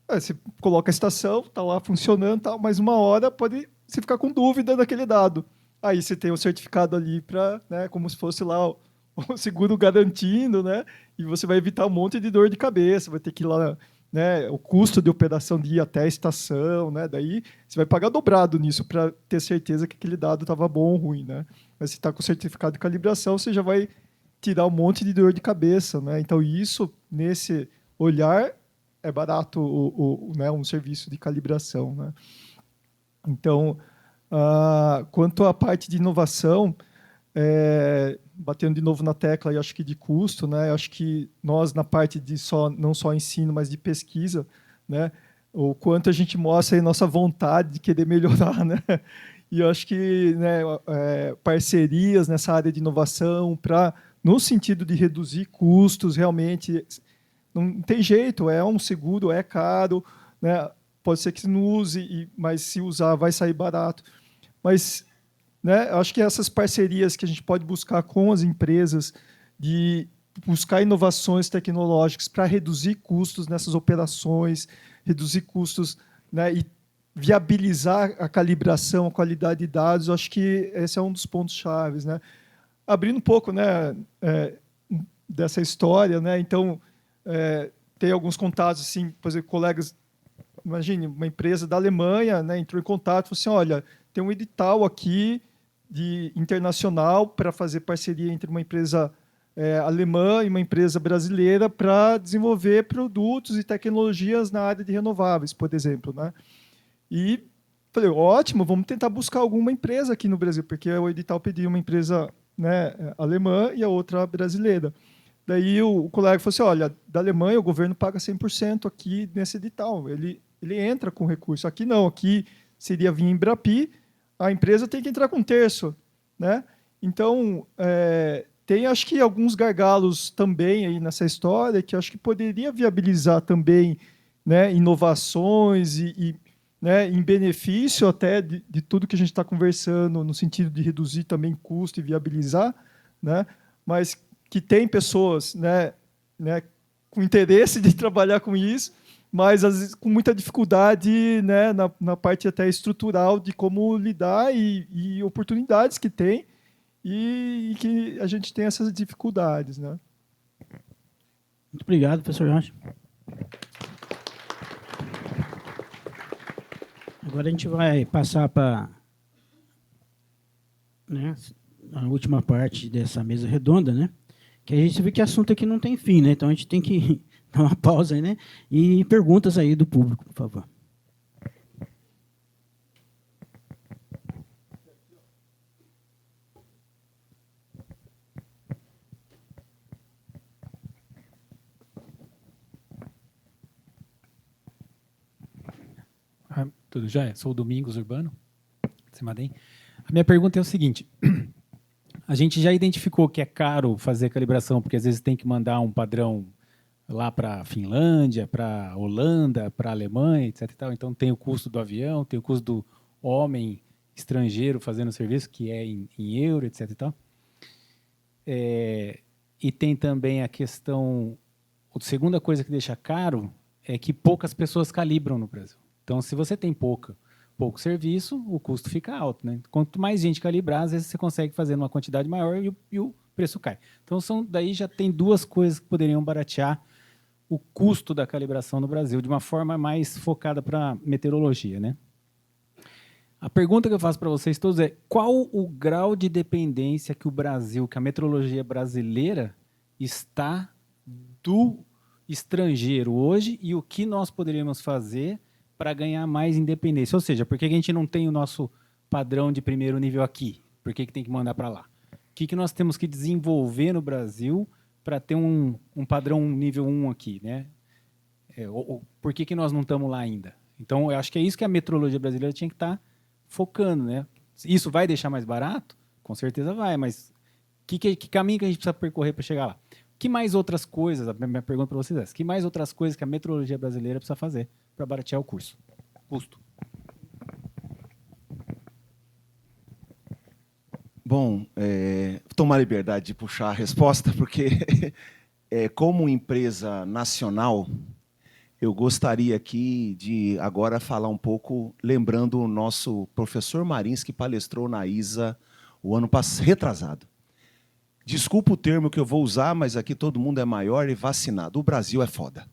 Você coloca a estação, está lá funcionando, tal, mas uma hora pode você ficar com dúvida daquele dado. Aí você tem o certificado ali para, né, como se fosse lá o seguro garantindo, né? E você vai evitar um monte de dor de cabeça, vai ter que ir lá, né, o custo de operação de ir até a estação, né? Daí você vai pagar dobrado nisso para ter certeza que aquele dado estava bom ou ruim, né? Mas se está com o certificado de calibração, você já vai tirar um monte de dor de cabeça, né? Então isso, nesse olhar, é barato né, um serviço de calibração, né? Então, quanto à parte de inovação, batendo de novo na tecla, eu acho que de custo, né? Eu acho que nós, na parte de não só ensino, mas de pesquisa, né? O quanto a gente mostra aí nossa vontade de querer melhorar, né? E eu acho que, né, parcerias nessa área de inovação no sentido de reduzir custos, realmente não tem jeito, é um seguro, é caro, né? Pode ser que não use, mas se usar vai sair barato. Mas, né, eu acho que essas parcerias que a gente pode buscar com as empresas, de buscar inovações tecnológicas para reduzir custos nessas operações, reduzir custos, né, e viabilizar a calibração, a qualidade de dados, eu acho que esse é um dos pontos chaves, né? Abrindo um pouco, né, dessa história, né? Então, tem alguns contatos, assim, por exemplo, colegas, imagine, uma empresa da Alemanha, né, entrou em contato e falou assim, olha, tem um edital aqui internacional para fazer parceria entre uma empresa alemã e uma empresa brasileira para desenvolver produtos e tecnologias na área de renováveis, por exemplo, né? E falei, ótimo, vamos tentar buscar alguma empresa aqui no Brasil, porque o edital pedia uma empresa, né, alemã e a outra brasileira. Daí o colega falou assim, olha, da Alemanha o governo paga 100% aqui nesse edital, ele entra com recurso. Aqui não, aqui seria via Embrapi, a empresa tem que entrar com 1/3, né? Então, tem acho que alguns gargalos também aí nessa história que acho que poderia viabilizar também, né, inovações né, em benefício até de tudo que a gente está conversando, no sentido de reduzir também custo e viabilizar, né? Mas que tem pessoas, né, com interesse de trabalhar com isso, mas às vezes com muita dificuldade, né, na parte até estrutural de como lidar e oportunidades que tem e que a gente tem essas dificuldades, né? Muito obrigado, professor Jorge. Agora a gente vai passar para, né, a última parte dessa mesa redonda, né? Que a gente vê que assunto aqui não tem fim, né? Então a gente tem que dar uma pausa aí, né? E perguntas aí do público, por favor. Tudo já? Sou o Domingos Urbano, de Semadem. A minha pergunta é o seguinte: a gente já identificou que é caro fazer a calibração, porque às vezes tem que mandar um padrão lá para a Finlândia, para a Holanda, para a Alemanha, etc. e tal. Então tem o custo do avião, tem o custo do homem estrangeiro fazendo o serviço, que é em euro, etc. e tal. E tem também a questão. A segunda coisa que deixa caro é que poucas pessoas calibram no Brasil. Então, se você tem pouco serviço, o custo fica alto, né? Quanto mais gente calibrar, às vezes você consegue fazer numa quantidade maior e o preço cai. Então, daí já tem duas coisas que poderiam baratear o custo da calibração no Brasil de uma forma mais focada para meteorologia, né? A pergunta que eu faço para vocês todos é: qual o grau de dependência que que a meteorologia brasileira está do estrangeiro hoje e o que nós poderíamos fazer para ganhar mais independência? Ou seja, por que a gente não tem o nosso padrão de primeiro nível aqui? Por que tem que mandar para lá? O que nós temos que desenvolver no Brasil para ter um padrão nível 1 aqui, né? Por que nós não estamos lá ainda? Então, eu acho que é isso que a meteorologia brasileira tinha que estar focando, né? Isso vai deixar mais barato? Com certeza vai, mas que caminho que a gente precisa percorrer para chegar lá? Que mais outras coisas, a minha pergunta para vocês é essa: que mais outras coisas que a meteorologia brasileira precisa fazer para baratear o custo? Bom, tomar liberdade de puxar a resposta, porque como empresa nacional, eu gostaria aqui de agora falar um pouco, lembrando o nosso professor Marins, que palestrou na ISA o ano retrasado. Desculpa o termo que eu vou usar, mas aqui todo mundo é maior e vacinado. O Brasil é foda.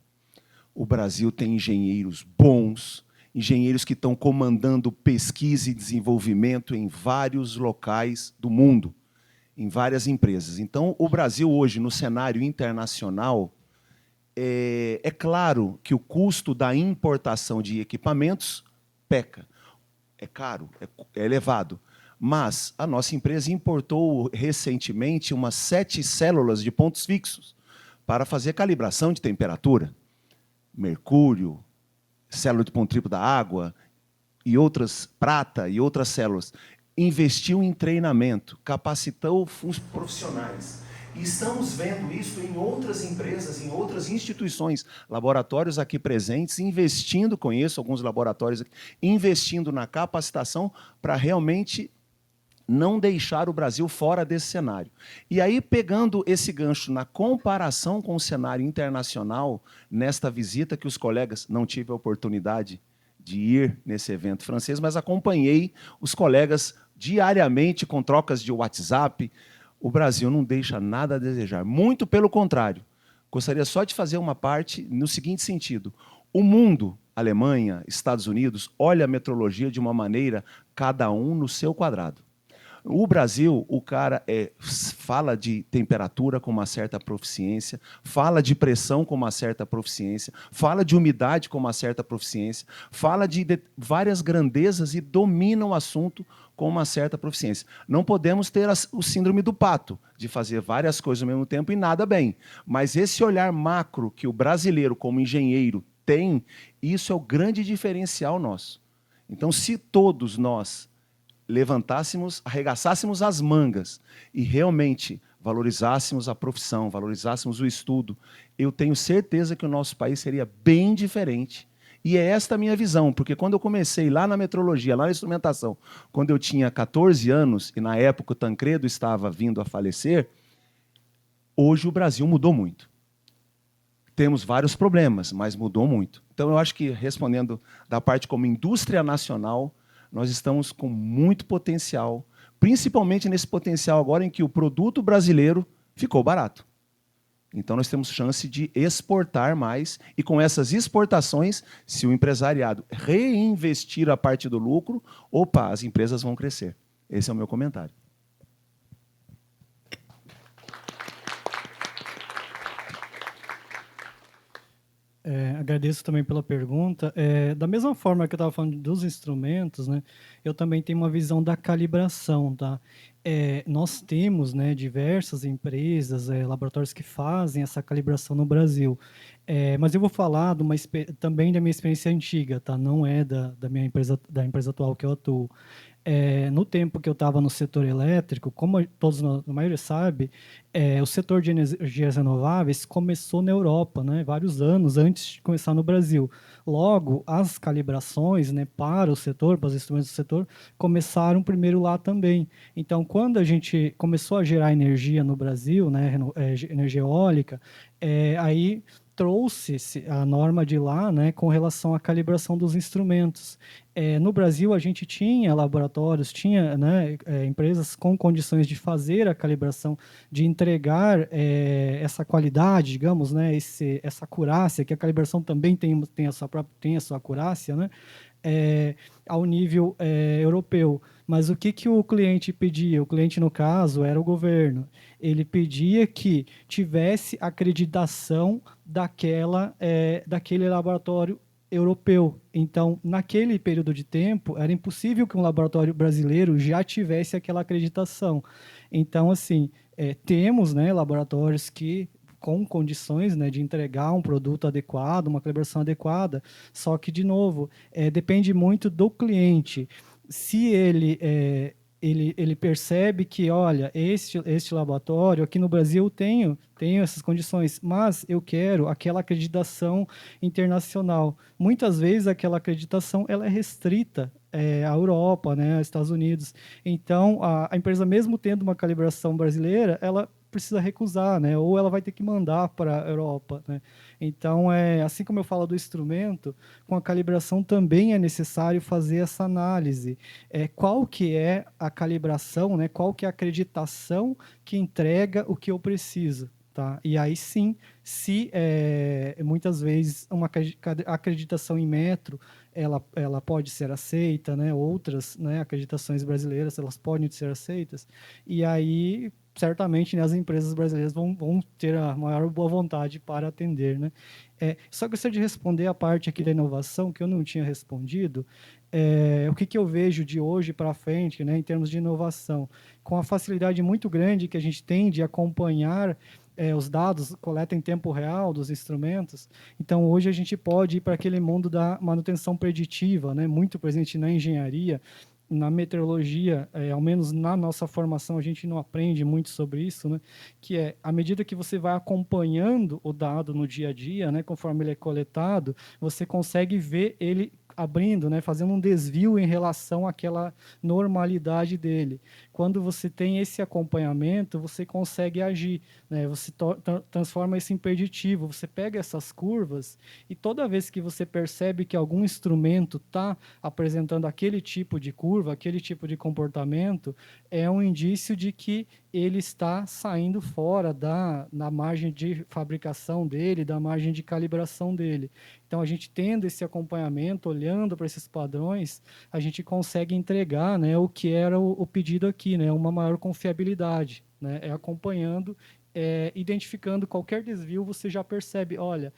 O Brasil tem engenheiros bons, engenheiros que estão comandando pesquisa e desenvolvimento em vários locais do mundo, em várias empresas. Então, o Brasil hoje, no cenário internacional, é claro que o custo da importação de equipamentos peca. É caro, é elevado. Mas a nossa empresa importou recentemente umas 7 células de pontos fixos para fazer calibração de temperatura. Mercúrio, célula de ponto triplo da água, e outras, prata e outras células. Investiu em treinamento, capacitou os profissionais. E estamos vendo isso em outras empresas, em outras instituições, laboratórios aqui presentes, investindo, conheço alguns laboratórios aqui, investindo na capacitação para realmente não deixar o Brasil fora desse cenário. E aí, pegando esse gancho na comparação com o cenário internacional, nesta visita que os colegas, não tive a oportunidade de ir nesse evento francês, mas acompanhei os colegas diariamente com trocas de WhatsApp. O Brasil não deixa nada a desejar, muito pelo contrário. Gostaria só de fazer uma parte no seguinte sentido: o mundo, Alemanha, Estados Unidos, olha a metrologia de uma maneira, cada um no seu quadrado. O Brasil, o cara fala de temperatura com uma certa proficiência, fala de pressão com uma certa proficiência, fala de umidade com uma certa proficiência, fala de várias grandezas e domina o assunto com uma certa proficiência. Não podemos ter o síndrome do pato, de fazer várias coisas ao mesmo tempo e nada bem. Mas esse olhar macro que o brasileiro, como engenheiro, tem, isso é o grande diferencial nosso. Então, se todos nós levantássemos, arregaçássemos as mangas e realmente valorizássemos a profissão, valorizássemos o estudo, eu tenho certeza que o nosso país seria bem diferente. E é esta a minha visão, porque quando eu comecei lá na metrologia, lá na instrumentação, quando eu tinha 14 anos, e na época o Tancredo estava vindo a falecer, hoje o Brasil mudou muito. Temos vários problemas, mas mudou muito. Então, eu acho que, respondendo da parte como indústria nacional, nós estamos com muito potencial, principalmente nesse potencial agora em que o produto brasileiro ficou barato. Então, nós temos chance de exportar mais, e com essas exportações, se o empresariado reinvestir a parte do lucro, opa, as empresas vão crescer. Esse é o meu comentário. Agradeço também pela pergunta. Da mesma forma que eu estava falando dos instrumentos, né, eu também tenho uma visão da calibração, tá? Nós temos, né, diversas empresas, laboratórios que fazem essa calibração no Brasil. Mas eu vou falar também da minha experiência antiga, tá? Não é da minha empresa, da empresa atual que eu atuo. No tempo que eu estava no setor elétrico, como todos a maioria sabe, o setor de energias renováveis começou na Europa, né, vários anos antes de começar no Brasil. Logo, as calibrações, né, para o setor, para os instrumentos do setor, começaram primeiro lá também. Então, quando a gente começou a gerar energia no Brasil, né, energia eólica, aí trouxe a norma de lá, né, com relação à calibração dos instrumentos. No Brasil, a gente tinha laboratórios, tinha, né, empresas com condições de fazer a calibração, de entregar essa qualidade, digamos, né, essa acurácia, que a calibração também tem a sua acurácia, né, ao nível europeu. Mas o que o cliente pedia? O cliente, no caso, era o governo. Ele pedia que tivesse acreditação daquele laboratório europeu. Então, naquele período de tempo, era impossível que um laboratório brasileiro já tivesse aquela acreditação. Então, assim, temos, né, laboratórios que com condições, né, de entregar um produto adequado, uma calibração adequada, só que, de novo, depende muito do cliente. Se ele percebe que, olha, este laboratório aqui no Brasil eu tenho essas condições, mas eu quero aquela acreditação internacional. Muitas vezes aquela acreditação ela é restrita à Europa, né, aos Estados Unidos. Então, a empresa, mesmo tendo uma calibração brasileira, ela precisa recusar, né? Ou ela vai ter que mandar para a Europa, né? Então, assim como eu falo do instrumento, com a calibração também é necessário fazer essa análise. Qual que é a calibração, né? Qual que é a acreditação que entrega o que eu preciso, tá? E aí sim, se muitas vezes uma acreditação em metro, ela pode ser aceita, né? Outras, né, acreditações brasileiras, elas podem ser aceitas, e aí certamente, né, as empresas brasileiras vão ter a maior boa vontade para atender, né? Só gostaria de responder a parte aqui da inovação, que eu não tinha respondido. O que eu vejo de hoje para frente, né, em termos de inovação? Com a facilidade muito grande que a gente tem de acompanhar os dados, coleta em tempo real dos instrumentos. Então, hoje a gente pode ir para aquele mundo da manutenção preditiva, né, muito presente na engenharia, na meteorologia, ao menos na nossa formação, a gente não aprende muito sobre isso, né? Que à medida que você vai acompanhando o dado no dia a dia, né, conforme ele é coletado, você consegue ver ele abrindo, né, fazendo um desvio em relação àquela normalidade dele. Quando você tem esse acompanhamento, você consegue agir, né, você transforma isso em preditivo, você pega essas curvas e toda vez que você percebe que algum instrumento está apresentando aquele tipo de curva, aquele tipo de comportamento, é um indício de que ele está saindo fora da margem de fabricação dele, da margem de calibração dele. Então, a gente tendo esse acompanhamento, olhando para esses padrões, a gente consegue entregar, né, o que era o pedido aqui, né, uma maior confiabilidade, né, acompanhando, identificando qualquer desvio, você já percebe, olha,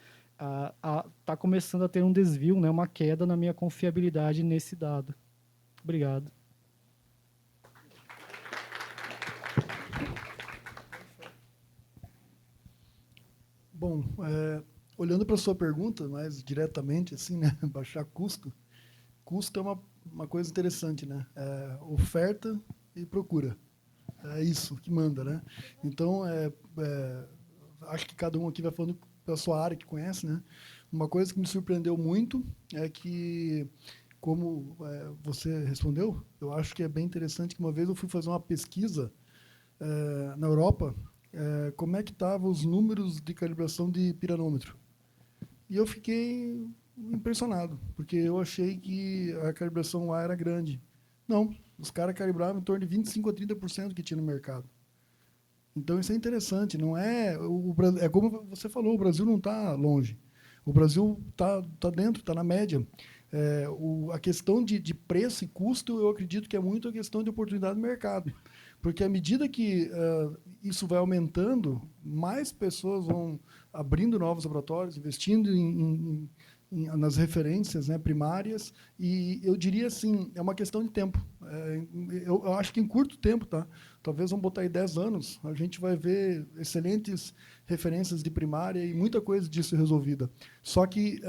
está começando a ter um desvio, né, uma queda na minha confiabilidade nesse dado. Obrigado. Bom, olhando para a sua pergunta, mais diretamente, assim, né, baixar custo. Custo é uma coisa interessante, né? Oferta e procura. É isso que manda, né? Então, acho que cada um aqui vai falando da sua área que conhece, né? Uma coisa que me surpreendeu muito é que, como você respondeu, eu acho que é bem interessante que uma vez eu fui fazer uma pesquisa na Europa, como é que estavam os números de calibração de piranômetro. E eu fiquei impressionado, porque eu achei que a calibração lá era grande. Não, os caras calibravam em torno de 25% a 30% que tinha no mercado. Então, isso é interessante. Não é como você falou, o Brasil não está longe. O Brasil está dentro, está na média. A questão de preço e custo, eu acredito que é muito a questão de oportunidade do mercado. Porque à medida que isso vai aumentando, mais pessoas vão abrindo novos laboratórios, investindo nas referências, né, primárias, e eu diria assim, é uma questão de tempo. Eu acho que em curto tempo, tá? Talvez vamos botar aí 10 anos, a gente vai ver excelentes referências de primária e muita coisa disso resolvida. Só que,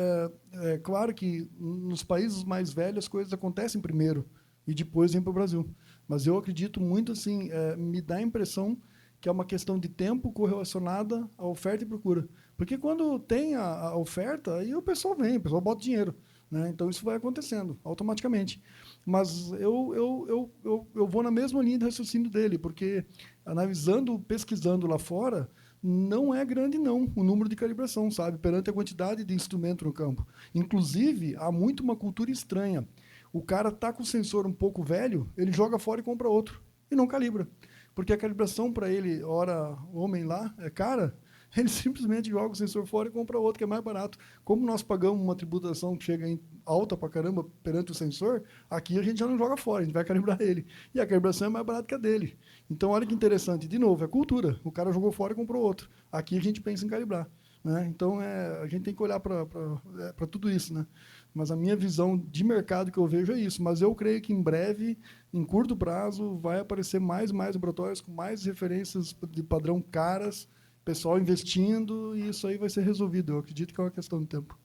é claro que nos países mais velhos as coisas acontecem primeiro e depois vêm para o Brasil. Mas eu acredito muito, assim, me dá a impressão que é uma questão de tempo correlacionada à oferta e procura. Porque quando tem a oferta, aí o pessoal vem, o pessoal bota dinheiro, né? Então isso vai acontecendo automaticamente. Mas eu vou na mesma linha de raciocínio dele, porque analisando, pesquisando lá fora, não é grande não o número de calibração, sabe? Perante a quantidade de instrumento no campo. Inclusive, há muito uma cultura estranha. O cara está com o sensor um pouco velho, ele joga fora e compra outro, e não calibra. Porque a calibração para ele, hora homem lá, é cara, ele simplesmente joga o sensor fora e compra outro, que é mais barato. Como nós pagamos uma tributação que chega em alta para caramba perante o sensor, aqui a gente já não joga fora, a gente vai calibrar ele. E a calibração é mais barata que a dele. Então, olha que interessante, de novo, é cultura. O cara jogou fora e comprou outro. Aqui a gente pensa em calibrar, né? Então, a gente tem que olhar para tudo isso, né? Mas a minha visão de mercado que eu vejo é isso. Mas eu creio que em breve, em curto prazo, vai aparecer mais laboratórios com mais referências de padrão caras, pessoal investindo, e isso aí vai ser resolvido. Eu acredito que é uma questão de tempo.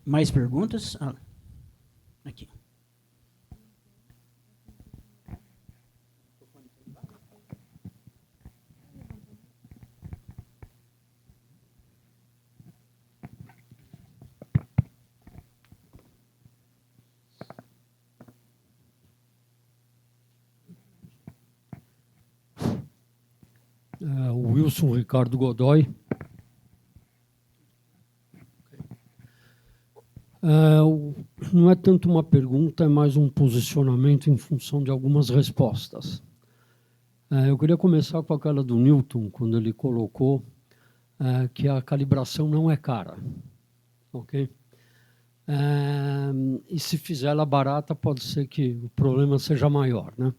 Mais perguntas? Aqui. O Wilson Ricardo Godoy. Não é tanto uma pergunta, é mais um posicionamento em função de algumas respostas. Eu queria começar com aquela do Newton, quando ele colocou que a calibração não é cara. Ok? E se fizer ela barata, pode ser que o problema seja maior, né?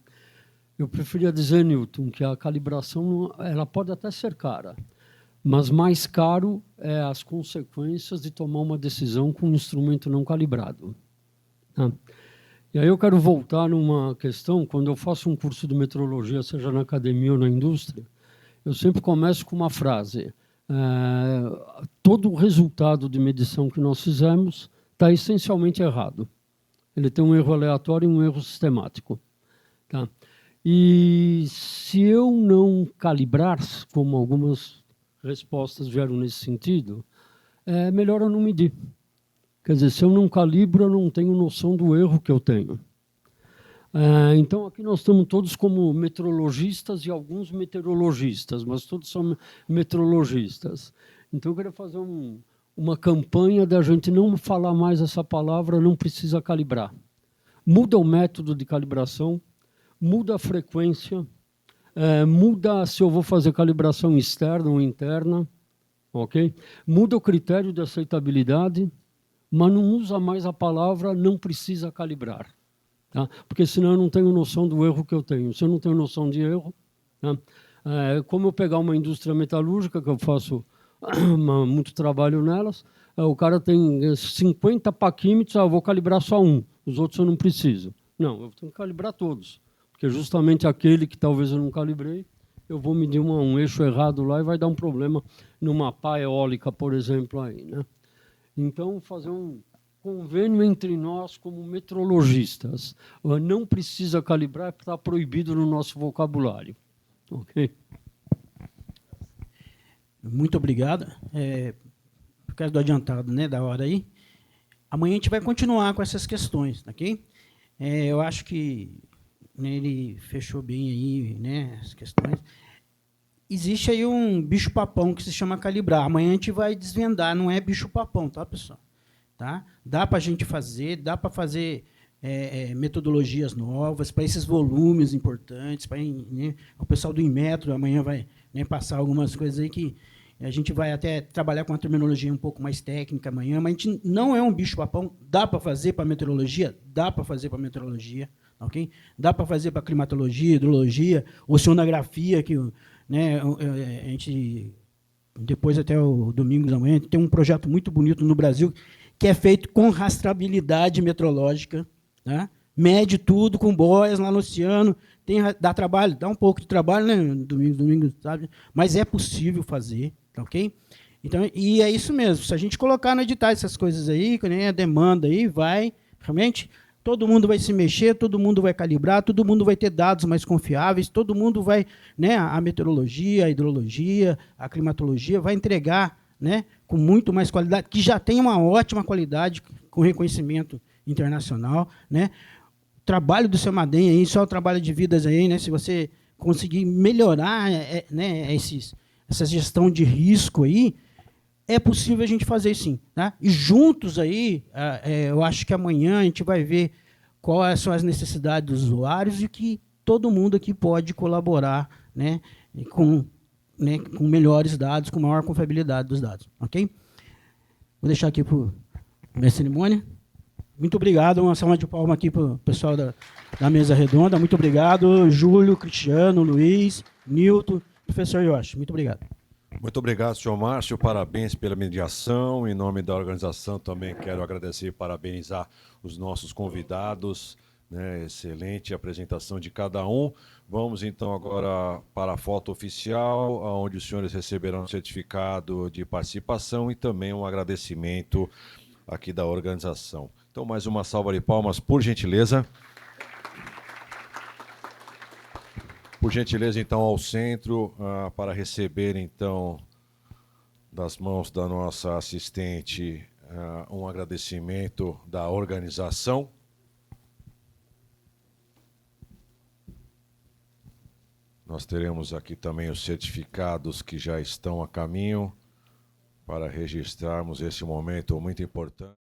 Eu preferia dizer, Newton, que a calibração ela pode até ser cara, mas mais caro é as consequências de tomar uma decisão com um instrumento não calibrado. Tá? E aí eu quero voltar numa questão, quando eu faço um curso de metrologia, seja na academia ou na indústria, eu sempre começo com uma frase: todo o resultado de medição que nós fizemos está essencialmente errado. Ele tem um erro aleatório e um erro sistemático. Tá? E se eu não calibrar, como algumas respostas vieram nesse sentido, é melhor eu não medir. Quer dizer, se eu não calibro, eu não tenho noção do erro que eu tenho. Então, aqui nós estamos todos como metrologistas e alguns meteorologistas, mas todos são metrologistas. Então, eu queria fazer uma campanha da gente não falar mais essa palavra, não precisa calibrar. Muda o método de calibração, muda a frequência, muda se eu vou fazer calibração externa ou interna, ok? Muda o critério de aceitabilidade, mas não usa mais a palavra não precisa calibrar, tá? Porque senão eu não tenho noção do erro que eu tenho. Se eu não tenho noção de erro, tá? Como eu pegar uma indústria metalúrgica, que eu faço muito trabalho nelas, o cara tem 50 paquímetros, eu vou calibrar só um, os outros eu não preciso. Não, eu tenho que calibrar todos. Porque justamente aquele que talvez eu não calibrei, eu vou medir um eixo errado lá e vai dar um problema numa pá eólica, por exemplo, aí, né? Então, fazer um convênio entre nós como metrologistas. Não precisa calibrar, está proibido no nosso vocabulário. Ok? Muito obrigado. Por causa do adiantado, né, da hora aí. Amanhã a gente vai continuar com essas questões, ok? Eu acho que ele fechou bem aí, né, as questões. Existe aí um bicho-papão que se chama calibrar. Amanhã a gente vai desvendar, não é bicho-papão, tá, pessoal? Tá? Dá para a gente fazer, dá para fazer metodologias novas para esses volumes importantes. Né, o pessoal do Inmetro amanhã vai, né, passar algumas coisas aí que A gente vai até trabalhar com uma terminologia um pouco mais técnica amanhã, mas a gente não é um bicho-papão. Dá para fazer para meteorologia? Dá para fazer para meteorologia. Ok? Dá para fazer para climatologia, hidrologia, oceanografia, que, né, a gente, depois até o domingo da manhã, tem um projeto muito bonito no Brasil que é feito com rastreabilidade meteorológica, né? Mede tudo com boias lá no oceano, dá trabalho, dá um pouco de trabalho, né? Domingo, sabe? Mas é possível fazer, ok? Então, e é isso mesmo, se a gente colocar no edital essas coisas aí, né, a demanda aí vai, realmente, todo mundo vai se mexer, todo mundo vai calibrar, todo mundo vai ter dados mais confiáveis, todo mundo vai, né, a meteorologia, a hidrologia, a climatologia vai entregar, né, com muito mais qualidade, que já tem uma ótima qualidade, com reconhecimento internacional, né. O trabalho do seu Madem aí, só o trabalho de vidas aí, né, se você conseguir melhorar, né, essa gestão de risco aí, é possível a gente fazer sim. Tá? E juntos aí, eu acho que amanhã a gente vai ver quais são as necessidades dos usuários e que todo mundo aqui pode colaborar, né, com melhores dados, com maior confiabilidade dos dados. Ok? Vou deixar aqui para a cerimônia. Muito obrigado. Uma salva de palmas aqui para o pessoal da mesa redonda. Muito obrigado, Júlio, Cristiano, Luiz, Nilton, professor Yoshi. Muito obrigado. Muito obrigado, senhor Márcio. Parabéns pela mediação. Em nome da organização, também quero agradecer e parabenizar os nossos convidados. Né? Excelente apresentação de cada um. Vamos, então, agora para a foto oficial, onde os senhores receberão um certificado de participação e também um agradecimento aqui da organização. Então, mais uma salva de palmas, por gentileza. Por gentileza, então, ao centro, para receber, então, das mãos da nossa assistente, um agradecimento da organização. Nós teremos aqui também os certificados que já estão a caminho para registrarmos esse momento muito importante.